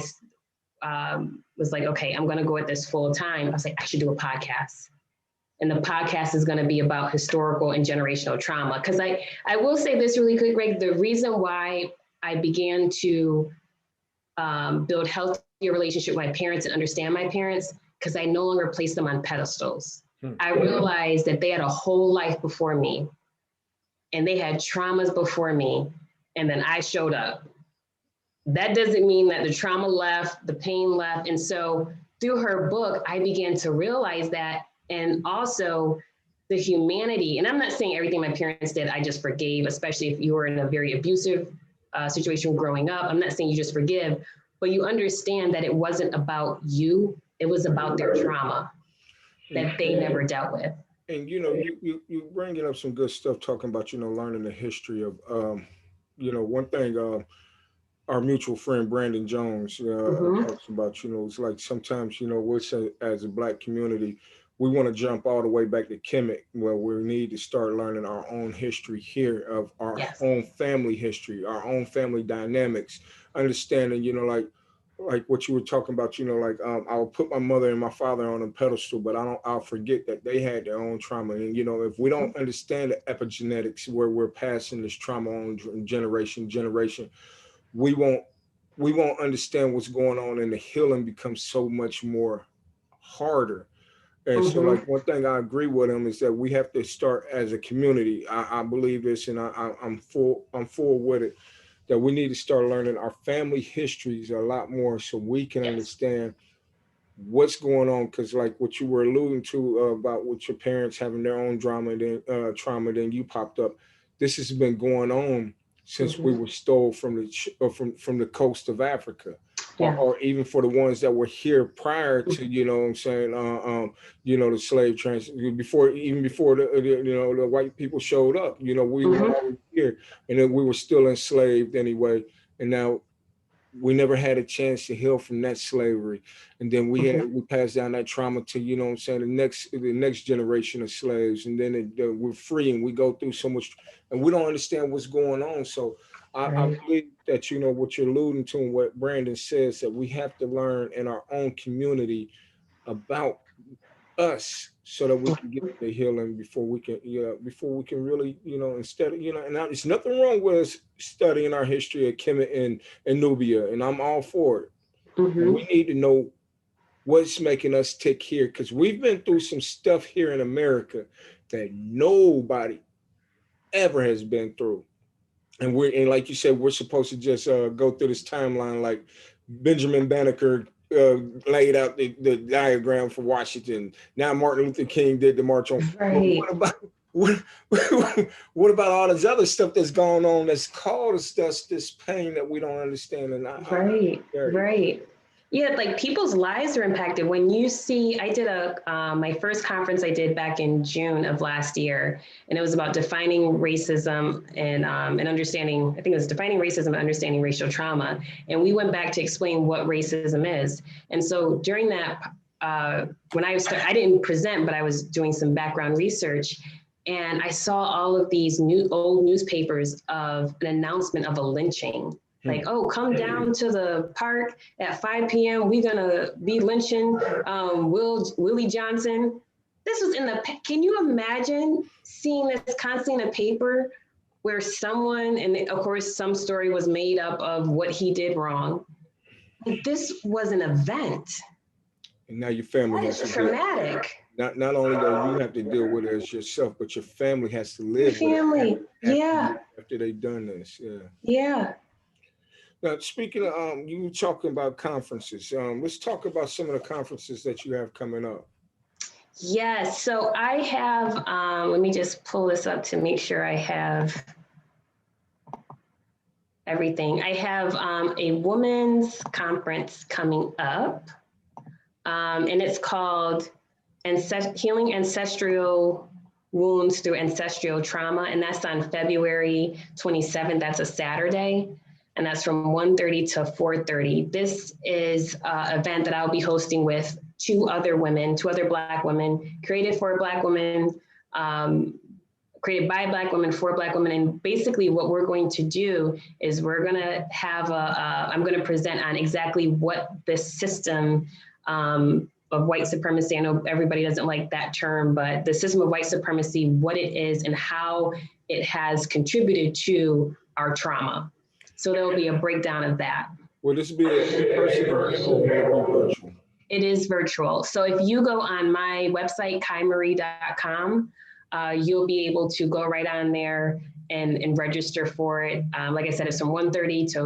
[SPEAKER 2] was like, okay, I'm going to go at this full time. I was like, I should do a podcast. And the podcast is going to be about historical and generational trauma. Because I will say this really quick, Greg, the reason why I began to build healthier relationship with my parents and understand my parents, because I no longer place them on pedestals. I realized that they had a whole life before me and they had traumas before me. And then I showed up. That doesn't mean that the trauma left, the pain left. And so through her book, I began to realize that. And also the humanity, and I'm not saying everything my parents did, I just forgave, especially if you were in a very abusive situation growing up. I'm not saying you just forgive, but you understand that it wasn't about you. It was about their trauma that they never dealt with.
[SPEAKER 1] And you bringing up some good stuff talking about learning the history of one thing our mutual friend Brandon Jones talks about. It's like sometimes we're as a Black community, we want to jump all the way back to Kemet, where we need to start learning our own history here of our own family history, our own family dynamics, understanding like what you were talking about, like I'll put my mother and my father on a pedestal, but I'll forget that they had their own trauma. And if we don't understand the epigenetics where we're passing this trauma on generation, we won't understand what's going on, and the healing becomes so much more harder. And so, like, one thing I agree with him is that we have to start as a community. I believe this, and I'm full with it, that we need to start learning our family histories a lot more so we can understand what's going on. Because like what you were alluding to about with your parents having their own trauma, then you popped up. This has been going on since we were stole from from the coast of Africa. Or even for the ones that were here prior to, what I'm saying, the slave trans, before the white people showed up, we were already here, and then we were still enslaved anyway. And now we never had a chance to heal from that slavery, and then we passed down that trauma to what I'm saying, the next generation of slaves, and then we're free and we go through so much, and we don't understand what's going on. So I believe that what you're alluding to and what Brandon says, that we have to learn in our own community about us so that we can get the healing before we can really instead of and now, there's nothing wrong with us studying our history of Kemet and Nubia, and I'm all for it. We need to know what's making us tick here, because we've been through some stuff here in America that nobody ever has been through. And like you said, we're supposed to just go through this timeline like Benjamin Banneker laid out the diagram for Washington. Now Martin Luther King did the march on. What about what about all this other stuff that's going on that's caused us this pain that we don't understand? And
[SPEAKER 2] Right. Yeah, like people's lives are impacted. When you see, I did my first conference I did back in June of last year, and it was about defining racism and understanding, I think it was defining racism and understanding racial trauma. And we went back to explain what racism is. And so during that, when I didn't present, but I was doing some background research, and I saw all of these old newspapers of an announcement of a lynching. Like, oh, come down to the park at 5 p.m. We're gonna be lynching Willie Johnson. This was can you imagine seeing this constantly in a paper where someone, and of course some story was made up of what he did wrong. Like, this was an event.
[SPEAKER 1] And now your family has to
[SPEAKER 2] traumatic.
[SPEAKER 1] Not only do you have to deal with it as yourself, but your family has to live
[SPEAKER 2] with it
[SPEAKER 1] after they've done this.
[SPEAKER 2] Yeah.
[SPEAKER 1] Now, speaking of, you were talking about conferences. Let's talk about some of the conferences that you have coming up.
[SPEAKER 2] Yes, so I have, let me just pull this up to make sure I have everything. I have a women's conference coming up, and it's called Healing Ancestral wounds through ancestral trauma. And that's on February 27th. That's a Saturday. And that's from 1:30 to 4:30. This is an event that I'll be hosting with two other Black women, created for Black women, created by Black women for Black women. And basically what we're going to do is we're going to have I'm going to present on exactly what this system of white supremacy, I know everybody doesn't like that term, but the system of white supremacy, what it is and how it has contributed to our trauma. So there'll be a breakdown of that.
[SPEAKER 1] Will this be an in-person event or will it be virtual?
[SPEAKER 2] It is virtual. So if you go on my website, kaimarie.com, you'll be able to go right on there and register for it. Like I said, it's from 1:30 to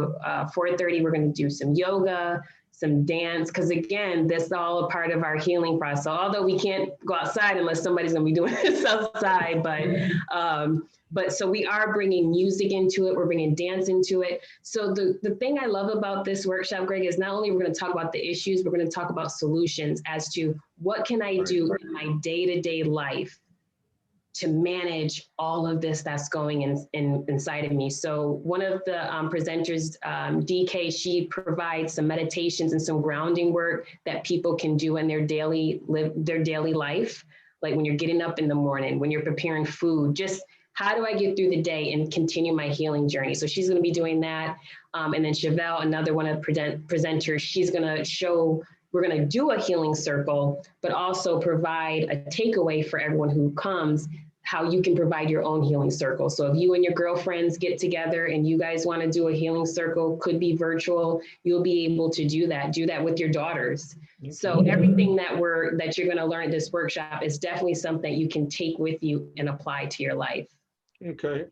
[SPEAKER 2] 4:30. We're going to do some yoga, some dance, because again, this is all a part of our healing process. So although we can't go outside unless somebody's going to be doing this outside, but so we are bringing music into it, we're bringing dance into it. So the thing I love about this workshop, Greg, is not only we're going to talk about the issues, we're going to talk about solutions as to what can I do in my day-to-day life to manage all of this that's going inside of me. So one of the presenters, DK, she provides some meditations and some grounding work that people can do in their daily life. Like when you're getting up in the morning, when you're preparing food, just how do I get through the day and continue my healing journey? So she's going to be doing that. And then Chevelle, another one of the presenters, she's going to show, we're going to do a healing circle, but also provide a takeaway for everyone who comes, how you can provide your own healing circle. So if you and your girlfriends get together and you guys want to do a healing circle, could be virtual, you'll be able to do that with your daughters. Okay. So everything that you're going to learn at this workshop is definitely something you can take with you and apply to your life.
[SPEAKER 1] Okay.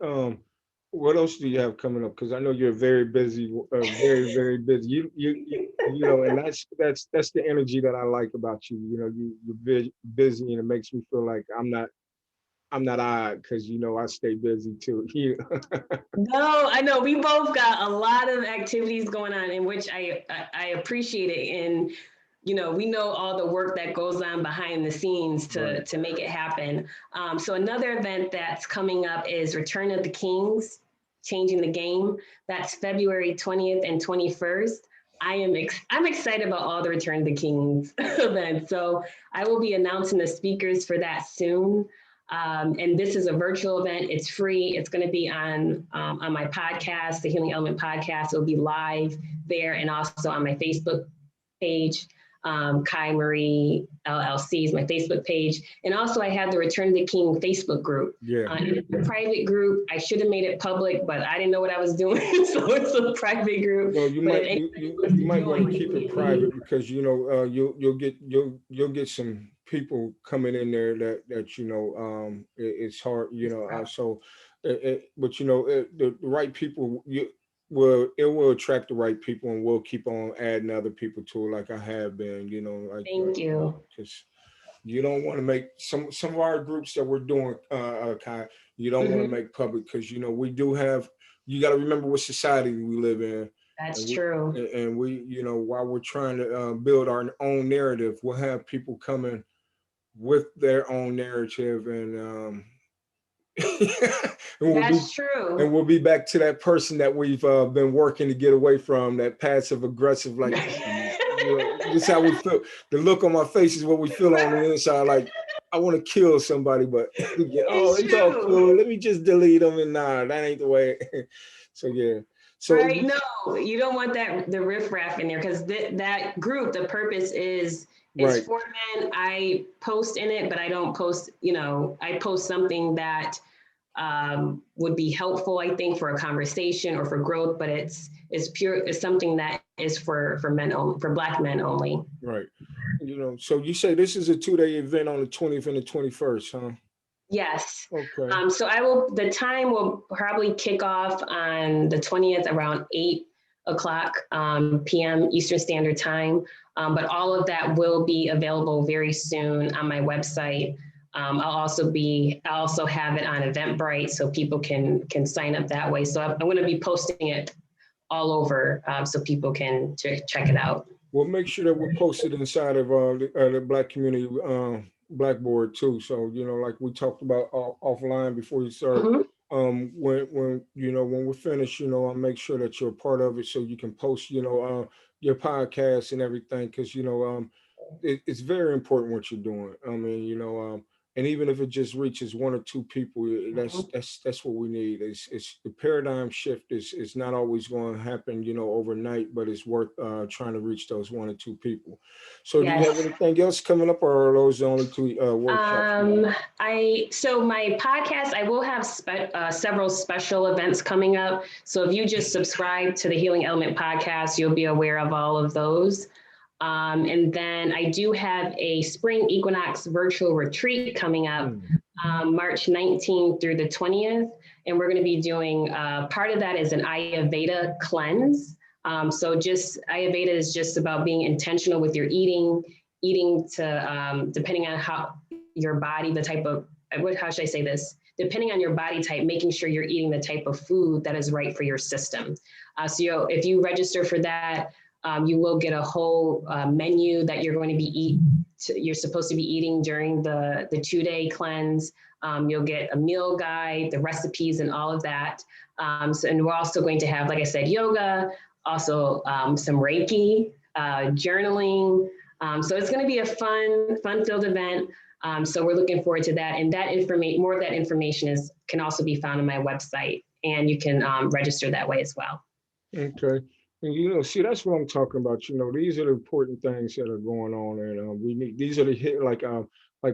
[SPEAKER 1] What else do you have coming up? Because I know you're very busy, very, very busy. You know, and that's the energy that I like about you. You know, you're busy, and it makes me feel like I'm not odd because you know I stay busy too.
[SPEAKER 2] No, I know we both got a lot of activities going on, in which I appreciate it, and you know we know all the work that goes on behind the scenes to make it happen. So another event that's coming up is Return of the Kings, Changing the Game. That's February 20th and 21st. I'm excited about all the Return of the Kings events. So I will be announcing the speakers for that soon. And this is a virtual event. It's free. It's going to be on my podcast, the Healing Element Podcast. It'll be live there and also on my Facebook page. Kaii Marie LLC is my Facebook page. And also I have the Return of the King Facebook group.
[SPEAKER 1] Yeah.
[SPEAKER 2] It's a private group. I should have made it public, but I didn't know what I was doing. So it's a private group.
[SPEAKER 1] No, you might want to keep it private because, you know, you'll get some people coming in there that you know, it's hard, you know, but you know, the right people, it will attract the right people, and we'll keep on adding other people to it, like I have been, you know. Like,
[SPEAKER 2] thank you.
[SPEAKER 1] Because you don't want to make some of our groups that we're doing, Kaii, you don't want to make public because you know we do have. You got to remember what society we live in.
[SPEAKER 2] That's true.
[SPEAKER 1] And we, you know, while we're trying to build our own narrative, we'll have people coming with their own narrative, and
[SPEAKER 2] that's true.
[SPEAKER 1] And we'll be back to that person that we've been working to get away from, that passive aggressive, like you know, this is how we feel. The look on my face is what we feel on the inside. Like I want to kill somebody, but it's all cool. Let me just delete them, and nah, that ain't the way. So yeah. So
[SPEAKER 2] right, no, you don't want the riffraff in there because that group, the purpose is for men. I post in it, but I don't post, you know, I post something that would be helpful, I think, for a conversation or for growth, but it's something that is for men only, for Black men only.
[SPEAKER 1] Right. You know, so you say this is a 2-day event on the 20th and the 21st, huh?
[SPEAKER 2] Yes.
[SPEAKER 1] Okay.
[SPEAKER 2] So the time will probably kick off on the 20th around 8:00 p.m. Eastern Standard Time. But all of that will be available very soon on my website. I'll also have it on Eventbrite so people can sign up that way. So I'm going to be posting it all over so people can check it out.
[SPEAKER 1] We'll make sure that we'll post it inside of the Black community Blackboard too. So, like we talked about offline before you start,
[SPEAKER 2] Mhm.
[SPEAKER 1] when we're finished, I'll make sure that you're a part of it so you can post, your podcast and everything. Cause, it's very important what you're doing. I mean, and even if it just reaches one or two people,
[SPEAKER 2] Mhm.
[SPEAKER 1] that's what we need. It's the paradigm shift is not always going to happen, overnight, but it's worth trying to reach those one or two people. So, do you have
[SPEAKER 2] Yes.
[SPEAKER 1] anything else coming up, or are those the only two workshops you have?
[SPEAKER 2] So my podcast, I will have several special events coming up. So if you just subscribe to the Healing Element podcast, you'll be aware of all of those. And then I do have a spring equinox virtual retreat coming up
[SPEAKER 1] Mm.
[SPEAKER 2] March 19th through the 20th. And we're going to be doing part of that is an Ayurveda cleanse. So just Ayurveda is just about being intentional with your eating to depending on how your body, the type of how should I say this? Depending on your body type, making sure you're eating the type of food that is right for your system. If you register for that, you will get a whole menu that you're going to you're supposed to be eating during the 2-day cleanse. You'll get a meal guide, the recipes, and all of that. And we're also going to have, like I said, yoga, also some Reiki, journaling. So it's going to be a fun-filled event. So we're looking forward to that. And more of that information can also be found on my website, and you can register that way as well.
[SPEAKER 1] Okay. And see, that's what I'm talking about. These are the important things that are going on, and we need these are the hit like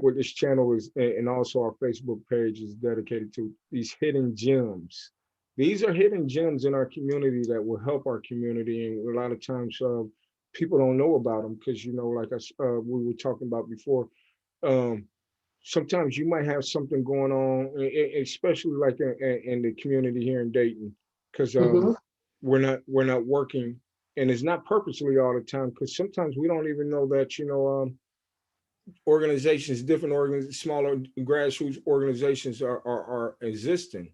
[SPEAKER 1] what this channel is, and also our Facebook page is dedicated to these hidden gems. These are hidden gems in our community that will help our community, and a lot of times people don't know about them because like we were talking about before. Um, Sometimes you might have something going on, especially like in the community here in Dayton, because
[SPEAKER 2] Mm-hmm.
[SPEAKER 1] we're not working, and it's not purposely all the time. Because sometimes we don't even know that organizations, different smaller grassroots organizations are existing.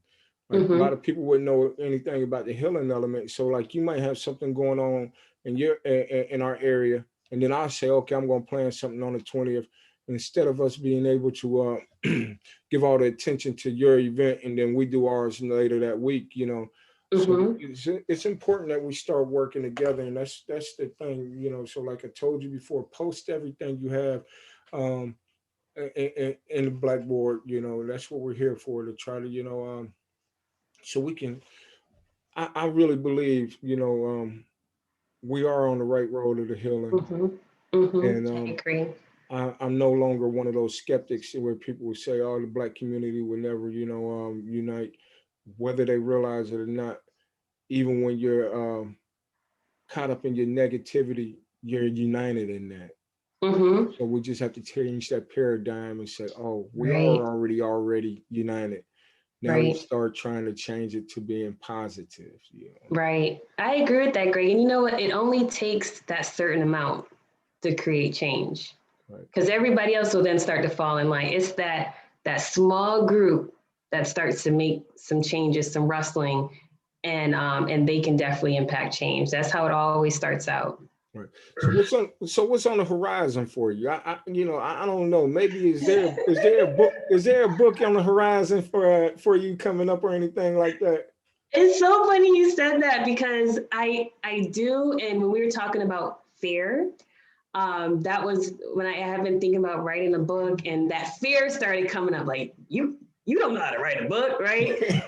[SPEAKER 1] Like a lot
[SPEAKER 2] Mm-hmm.
[SPEAKER 1] of people wouldn't know anything about the healing element. So like you might have something going on in our area, and then I'll say, okay, I'm going to plan something on the 20th. Instead of us being able to give all the attention to your event, and then we do ours later that week. So
[SPEAKER 2] Mm-hmm.
[SPEAKER 1] it's important that we start working together, and that's the thing. So like I told you before, post everything you have um, in the blackboard. That's what we're here for, to try to, so we can. I really believe, we are on the right road to the healing,
[SPEAKER 2] Mm-hmm. Mm-hmm.
[SPEAKER 1] and
[SPEAKER 2] I agree.
[SPEAKER 1] I'm no longer one of those skeptics where people will say, "Oh, the black community will never, unite," whether they realize it or not. Even when you're caught up in your negativity, you're united in that.
[SPEAKER 2] Mm-hmm.
[SPEAKER 1] So we just have to change that paradigm and say, "Oh, we
[SPEAKER 2] Right.
[SPEAKER 1] are already united." Now let's
[SPEAKER 2] Right.
[SPEAKER 1] start trying to change it to being positive.
[SPEAKER 2] Right. I agree with that, Greg. And you know what? It only takes that certain amount to create change,
[SPEAKER 1] Right.
[SPEAKER 2] because everybody else will then start to fall in line. It's that small group that starts to make some changes, some rustling, and they can definitely impact change. That's how it always starts out.
[SPEAKER 1] Right. So what's on the horizon for you? I don't know. Maybe is there a book on the horizon for you coming up or anything like that?
[SPEAKER 2] It's so funny you said that, because I do, and when we were talking about fear, that was when I have been thinking about writing a book, and that fear started coming up. Like, you don't know how to write a book, right?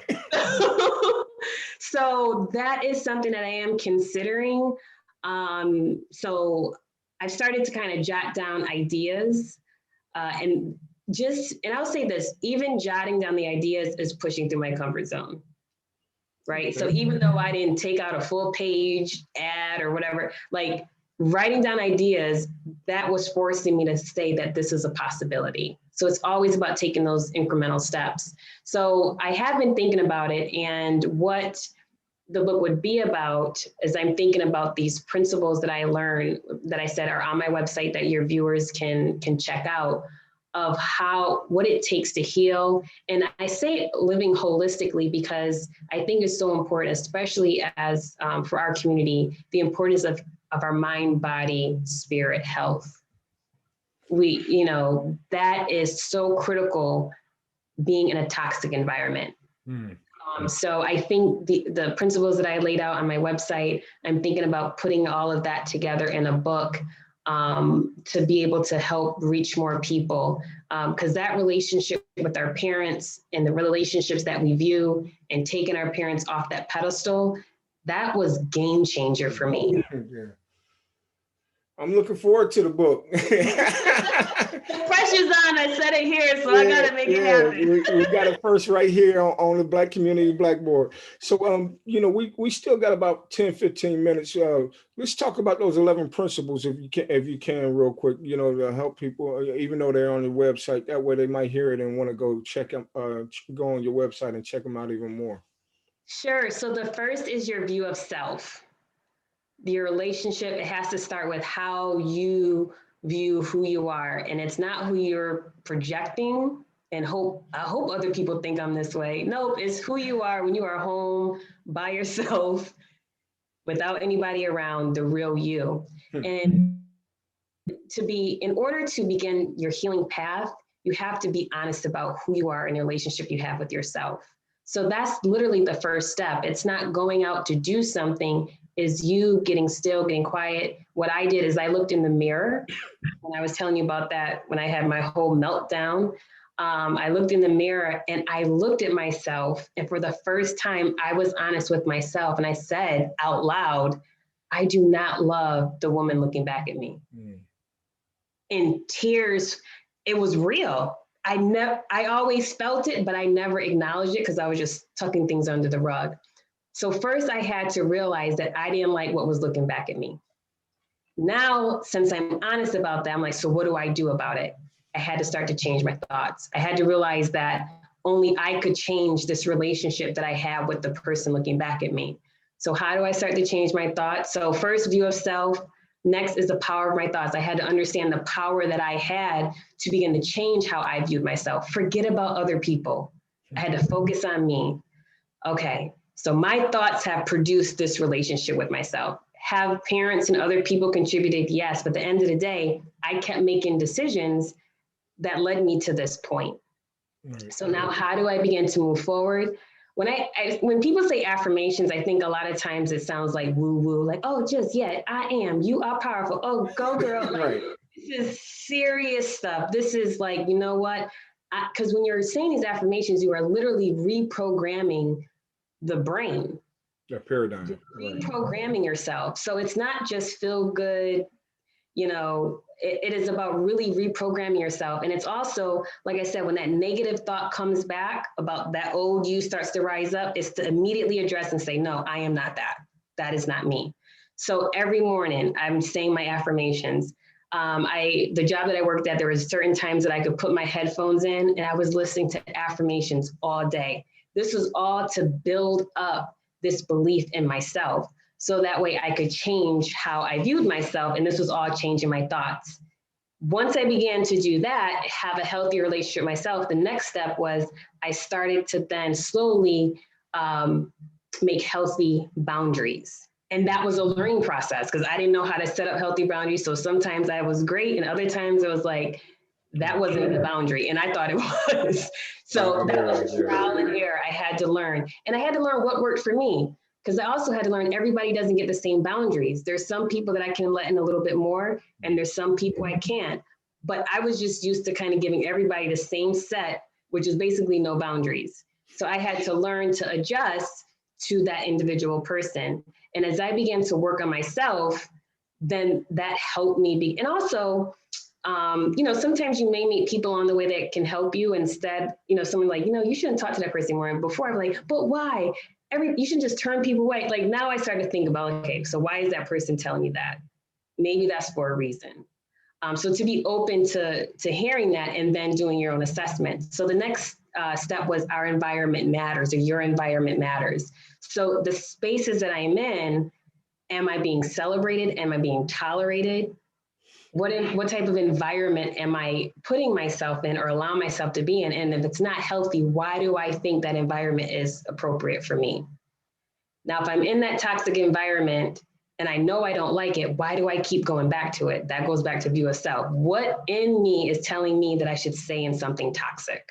[SPEAKER 2] So that is something that I am considering. So I've started to kind of jot down ideas, and I'll say this: even jotting down the ideas is pushing through my comfort zone, right? So
[SPEAKER 1] Okay.
[SPEAKER 2] even though I didn't take out a full page ad or whatever, like writing down ideas, that was forcing me to say that this is a possibility. So it's always about taking those incremental steps. So I have been thinking about it, and what the book would be about is I'm thinking about these principles that I learned, that I said are on my website, that your viewers can check out, of what it takes to heal. And I say living holistically because I think it's so important, especially as for our community, the importance of our mind, body, spirit health. that is so critical being in a toxic environment.
[SPEAKER 1] Mm.
[SPEAKER 2] So I think the principles that I laid out on my website, I'm thinking about putting all of that together in a book to be able to help reach more people. Because that relationship with our parents and the relationships that we view and taking our parents off that pedestal, that was game changer for me.
[SPEAKER 1] Yeah. I'm looking forward to the book.
[SPEAKER 2] The pressure's on. I said it here, so I
[SPEAKER 1] Yeah,
[SPEAKER 2] gotta make it
[SPEAKER 1] yeah,
[SPEAKER 2] happen.
[SPEAKER 1] we got it first right here on the Black Community Blackboard. So, we still got about 10, 15 minutes. Let's talk about those 11 principles if you can, real quick. To help people, even though they're on the website. That way, they might hear it and want to go check them. Go on your website and check them out even more.
[SPEAKER 2] Sure. So the first is your view of self. Your relationship, it has to start with how you view who you are. And it's not who you're projecting and I hope other people think I'm this way. Nope, it's who you are when you are home by yourself without anybody around, the real you.
[SPEAKER 1] Hmm.
[SPEAKER 2] And in order to begin your healing path, you have to be honest about who you are in the relationship you have with yourself. So that's literally the first step. It's not going out to do something, is you getting still, getting quiet. What I did is I looked in the mirror when I was telling you about that, when I had my whole meltdown. I looked in the mirror and I looked at myself. And for the first time, I was honest with myself. And I said out loud, I do not love the woman looking back at me. Mm. In tears, it was real. I always felt it, but I never acknowledged it because I was just tucking things under the rug. So first I had to realize that I didn't like what was looking back at me. Now, since I'm honest about that, I'm like, so what do I do about it? I had to start to change my thoughts. I had to realize that only I could change this relationship that I have with the person looking back at me. So how do I start to change my thoughts? So first, view of self. Next is the power of my thoughts. I had to understand the power that I had to begin to change how I viewed myself. Forget about other people. I had to focus on me. Okay, so my thoughts have produced this relationship with myself. Have parents and other people contributed? Yes, but at the end of the day, I kept making decisions that led me to this point. Right. So now how do I begin to move forward? When people say affirmations, I think a lot of times it sounds like woo-woo, like, oh, just, yeah, I am, you are powerful. Oh, go girl. Like, right. This is serious stuff. This is like, you know what? Because when you're saying these affirmations, you are literally reprogramming the brain.
[SPEAKER 1] The paradigm.
[SPEAKER 2] Reprogramming yourself. So it's not just feel good, it is about really reprogramming yourself. And it's also, like I said, when that negative thought comes back about that old you starts to rise up, it's to immediately address and say, no, I am not that. That is not me. So every morning I'm saying my affirmations. The job that I worked at, there was certain times that I could put my headphones in and I was listening to affirmations all day. This was all to build up this belief in myself. So that way I could change how I viewed myself. And this was all changing my thoughts. Once I began to do that, have a healthy relationship with myself, the next step was I started to then slowly make healthy boundaries. And that was a learning process because I didn't know how to set up healthy boundaries. So sometimes I was great and other times it was like, that wasn't the boundary. And I thought it was. So that was trial and error. I had to learn. And I had to learn what worked for me. Because I also had to learn everybody doesn't get the same boundaries. There's some people that I can let in a little bit more, and there's some people I can't. But I was just used to kind of giving everybody the same set, which is basically no boundaries. So I had to learn to adjust to that individual person. And as I began to work on myself, then that helped me and also, sometimes you may meet people on the way that can help you instead, someone like, you shouldn't talk to that person anymore. And before I'm like, but why? You should just turn people away. Like now I started to think about, okay, so why is that person telling you that? Maybe that's for a reason. So to be open to hearing that and then doing your own assessment. So the next step was our environment matters, or your environment matters. So the spaces that I'm in, am I being celebrated? Am I being tolerated? What type of environment am I putting myself in or allow myself to be in? And if it's not healthy, why do I think that environment is appropriate for me? Now, if I'm in that toxic environment and I know I don't like it, why do I keep going back to it? That goes back to view of self. What in me is telling me that I should stay in something toxic?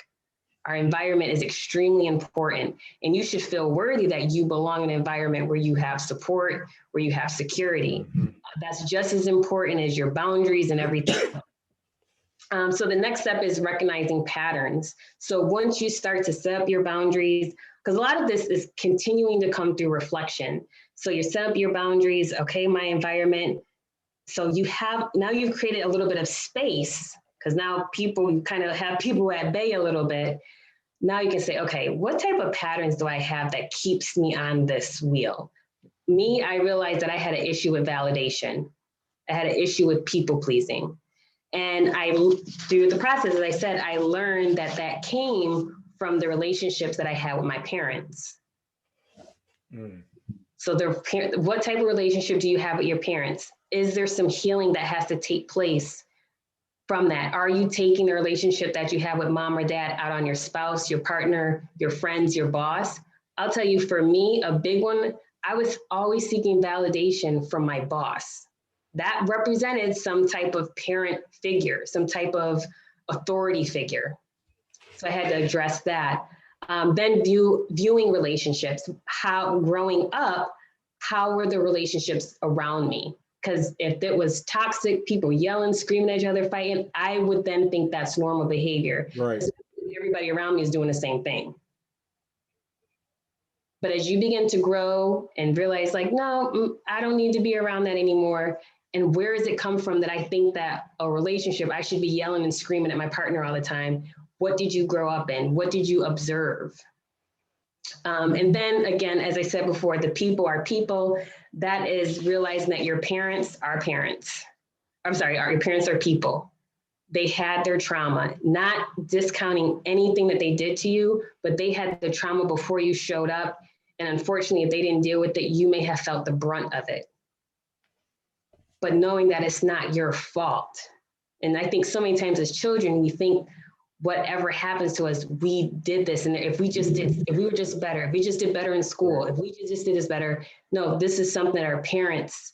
[SPEAKER 2] Our environment is extremely important, and you should feel worthy that you belong in an environment where you have support, where you have security. That's just as important as your boundaries and everything. So the next step is recognizing patterns. So once you start to set up your boundaries, because a lot of this is continuing to come through reflection. So you set up your boundaries, okay, my environment. So now you've created a little bit of space, because now you kind of have people at bay a little bit. Now you can say, okay, what type of patterns do I have that keeps me on this wheel? Me, I realized that I had an issue with validation. I had an issue with people pleasing. And through the process, as I said, I learned that came from the relationships that I had with my parents. So what type of relationship do you have with your parents? Is there some healing that has to take place from that? Are you taking the relationship that you have with mom or dad out on your spouse, your partner, your friends, your boss? I'll tell you, for me, a big one, I was always seeking validation from my boss. That represented some type of parent figure, some type of authority figure. So I had to address that. Then viewing relationships, growing up, how were the relationships around me? Because if it was toxic, people yelling, screaming at each other, fighting, I would then think that's normal behavior.
[SPEAKER 1] Right.
[SPEAKER 2] Everybody around me is doing the same thing. But as you begin to grow and realize, like, no, I don't need to be around that anymore. And where does it come from that I think that a relationship, I should be yelling and screaming at my partner all the time? What did you grow up in? What did you observe? And then again, as I said before, the people are people. That is realizing that your parents are parents. I'm sorry, your parents are people. They had their trauma, not discounting anything that they did to you, but they had the trauma before you showed up. And unfortunately, if they didn't deal with it, you may have felt the brunt of it. But knowing that it's not your fault. And I think so many times as children, we think whatever happens to us, we did this. And if we were just better, if we just did better in school, if we just did this better. No, this is something that our parents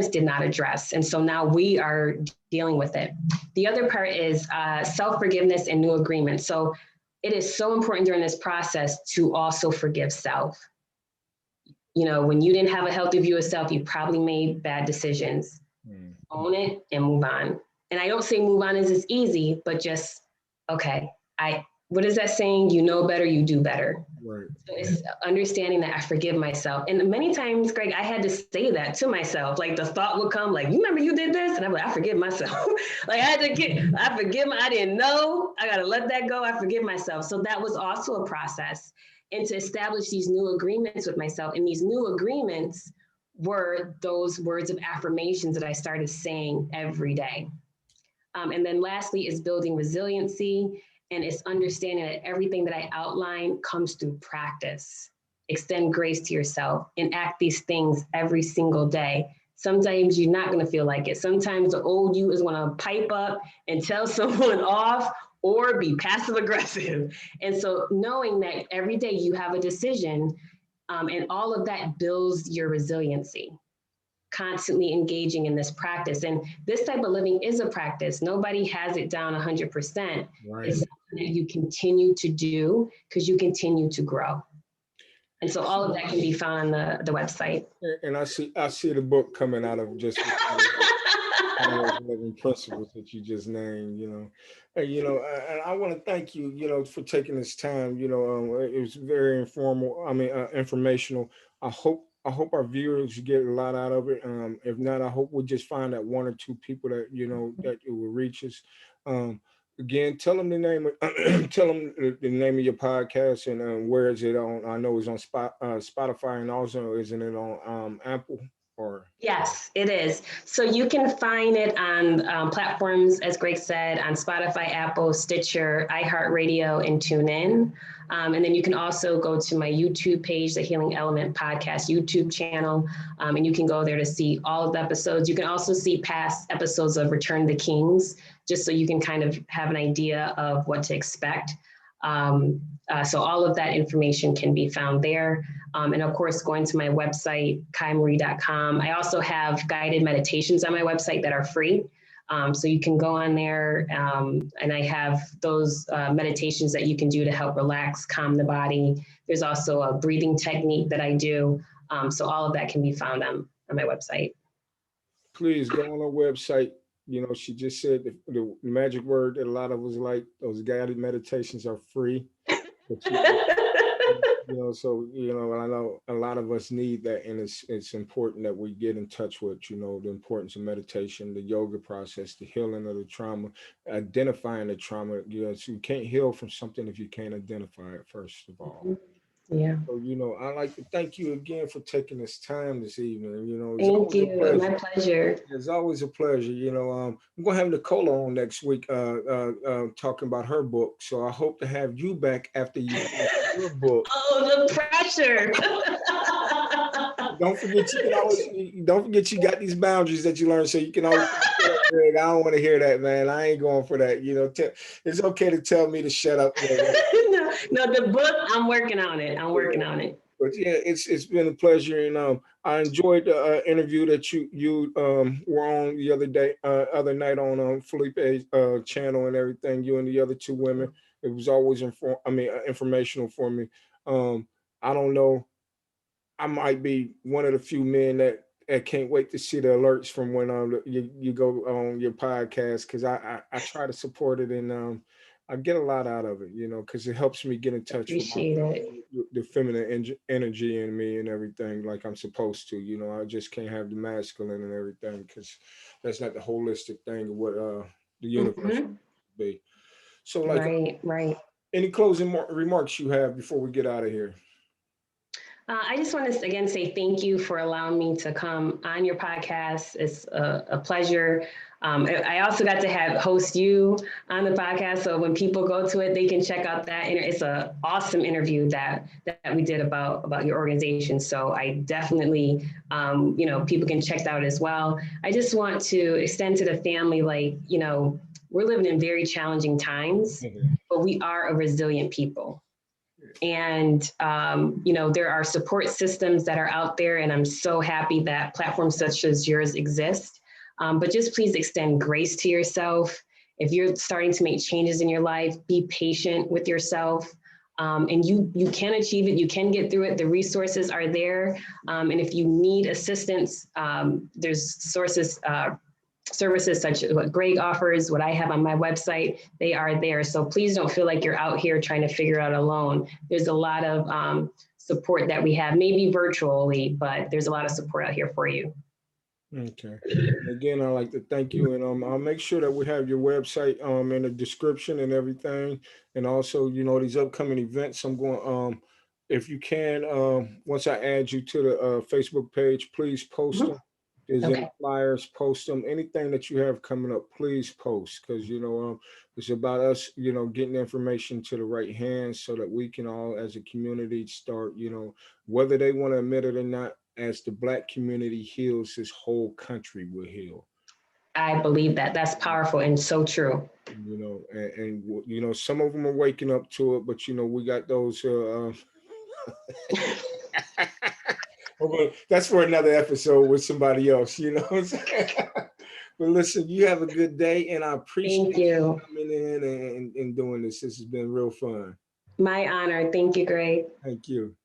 [SPEAKER 2] did not address. And so now we are dealing with it. The other part is self-forgiveness and new agreements. So it is so important during this process to also forgive self. You know, when you didn't have a healthy view of self, you probably made bad decisions. Own it and move on. And I don't say move on is easy, but just, okay, what is that saying? You know better, you do better.
[SPEAKER 1] Right.
[SPEAKER 2] So it's understanding that I forgive myself. And many times, Greg, I had to say that to myself. Like the thought would come like, you remember you did this? And I'm like, I forgive myself. Like I didn't know, I got to let that go. I forgive myself. So that was also a process. And to establish these new agreements with myself. And these new agreements were those words of affirmations that I started saying every day. And then lastly is building resiliency. And it's understanding that everything that I outline comes through practice. Extend grace to yourself, enact these things every single day. Sometimes you're not going to feel like it. Sometimes the old you is going to pipe up and tell someone off or be passive aggressive. And so knowing that every day you have a decision, and all of that builds your resiliency. Constantly engaging in this practice. And this type of living is a practice. Nobody has it down 100%. Right. It's something that you continue to do because you continue to grow. And so all of that can be found on the website.
[SPEAKER 1] And I see the book coming out of just living principles that you just named, and I want to thank you, for taking this time. It was very informational. I hope our viewers get a lot out of it. If not, I hope we'll just find that one or two people that that it will reach us. Again, tell them the name of your podcast and where is it on? I know it's on Spotify, and also isn't it on Apple?
[SPEAKER 2] Yes, it is. So you can find it on platforms, as Greg said, on Spotify, Apple, Stitcher, iHeartRadio, and TuneIn. And then you can also go to my YouTube page, the Healing Element Podcast YouTube channel, and you can go there to see all of the episodes. You can also see past episodes of Return to Kings, just so you can kind of have an idea of what to expect. So all of that information can be found there. And of course, going to my website, kaimarie.com. I also have guided meditations on my website that are free. So you can go on there, and I have those meditations that you can do to help relax, calm the body. There's also a breathing technique that I do. So all of that can be found on my website.
[SPEAKER 1] Please go on our website. She just said the magic word that a lot of us like. Those guided meditations are free. But so I know a lot of us need that, and it's important that we get in touch with the importance of meditation, the yoga process, the healing of the trauma, identifying the trauma. So you can't heal from something if you can't identify it first of all.
[SPEAKER 2] Yeah.
[SPEAKER 1] So I'd like to thank you again for taking this time this evening. It's
[SPEAKER 2] Thank
[SPEAKER 1] always a
[SPEAKER 2] you.
[SPEAKER 1] pleasure.
[SPEAKER 2] My pleasure.
[SPEAKER 1] It's always a pleasure. I'm gonna have Nicola on next week, talking about her book. So I hope to have you back after you finish your book.
[SPEAKER 2] Oh, the pressure.
[SPEAKER 1] Don't forget, don't forget you got these boundaries that you learn, so you can always shut up, Greg. I don't want to hear that, man. I ain't going for that. It's okay to tell me to shut up.
[SPEAKER 2] No, the book, I'm working on it. I'm working on it.
[SPEAKER 1] But yeah, it's been a pleasure, and I enjoyed the interview that you were on the other night on Felipe's channel and everything. You and the other two women. It was always informational for me. I don't know. I might be one of the few men that can't wait to see the alerts from when you go on your podcast, because I try to support it, and I get a lot out of it, because it helps me get in touch with
[SPEAKER 2] Appreciate it.
[SPEAKER 1] the feminine energy in me and everything, like I'm supposed to. I just can't have the masculine and everything, because that's not the holistic thing of what the universe should be. So, like,
[SPEAKER 2] Right.
[SPEAKER 1] any closing remarks you have before we get out of here?
[SPEAKER 2] I just want to again say thank you for allowing me to come on your podcast. It's a pleasure. I also got to host you on the podcast, so when people go to it, they can check out that. It's an awesome interview that we did about your organization. So I definitely, people can check that out as well. I just want to extend to the family, we're living in very challenging times, but we are a resilient people. And, there are support systems that are out there, and I'm so happy that platforms such as yours exist. But just please extend grace to yourself. If you're starting to make changes in your life, be patient with yourself. And you can achieve it. You can get through it. The resources are there. And if you need assistance, there's services such as what Greg offers, what I have on my website, they are there. So please don't feel like you're out here trying to figure it out alone. There's a lot of support that we have, maybe virtually, but there's a lot of support out here for you.
[SPEAKER 1] Okay. Again, I'd like to thank you, and I'll make sure that we have your website in the description and everything, and also these upcoming events. I'm going if you can, once I add you to the Facebook page, please post them. There's any flyers, post them. Anything that you have coming up, please post, because it's about us, getting information to the right hands, so that we can all, as a community, start, whether they want to admit it or not. As the Black community heals, this whole country will heal.
[SPEAKER 2] I believe that. That's powerful and so true.
[SPEAKER 1] And some of them are waking up to it, but we got those. That's for another episode with somebody else. But listen, you have a good day, and I appreciate you coming in and doing this. This has been real fun.
[SPEAKER 2] My honor. Thank you, Greg.
[SPEAKER 1] Thank you.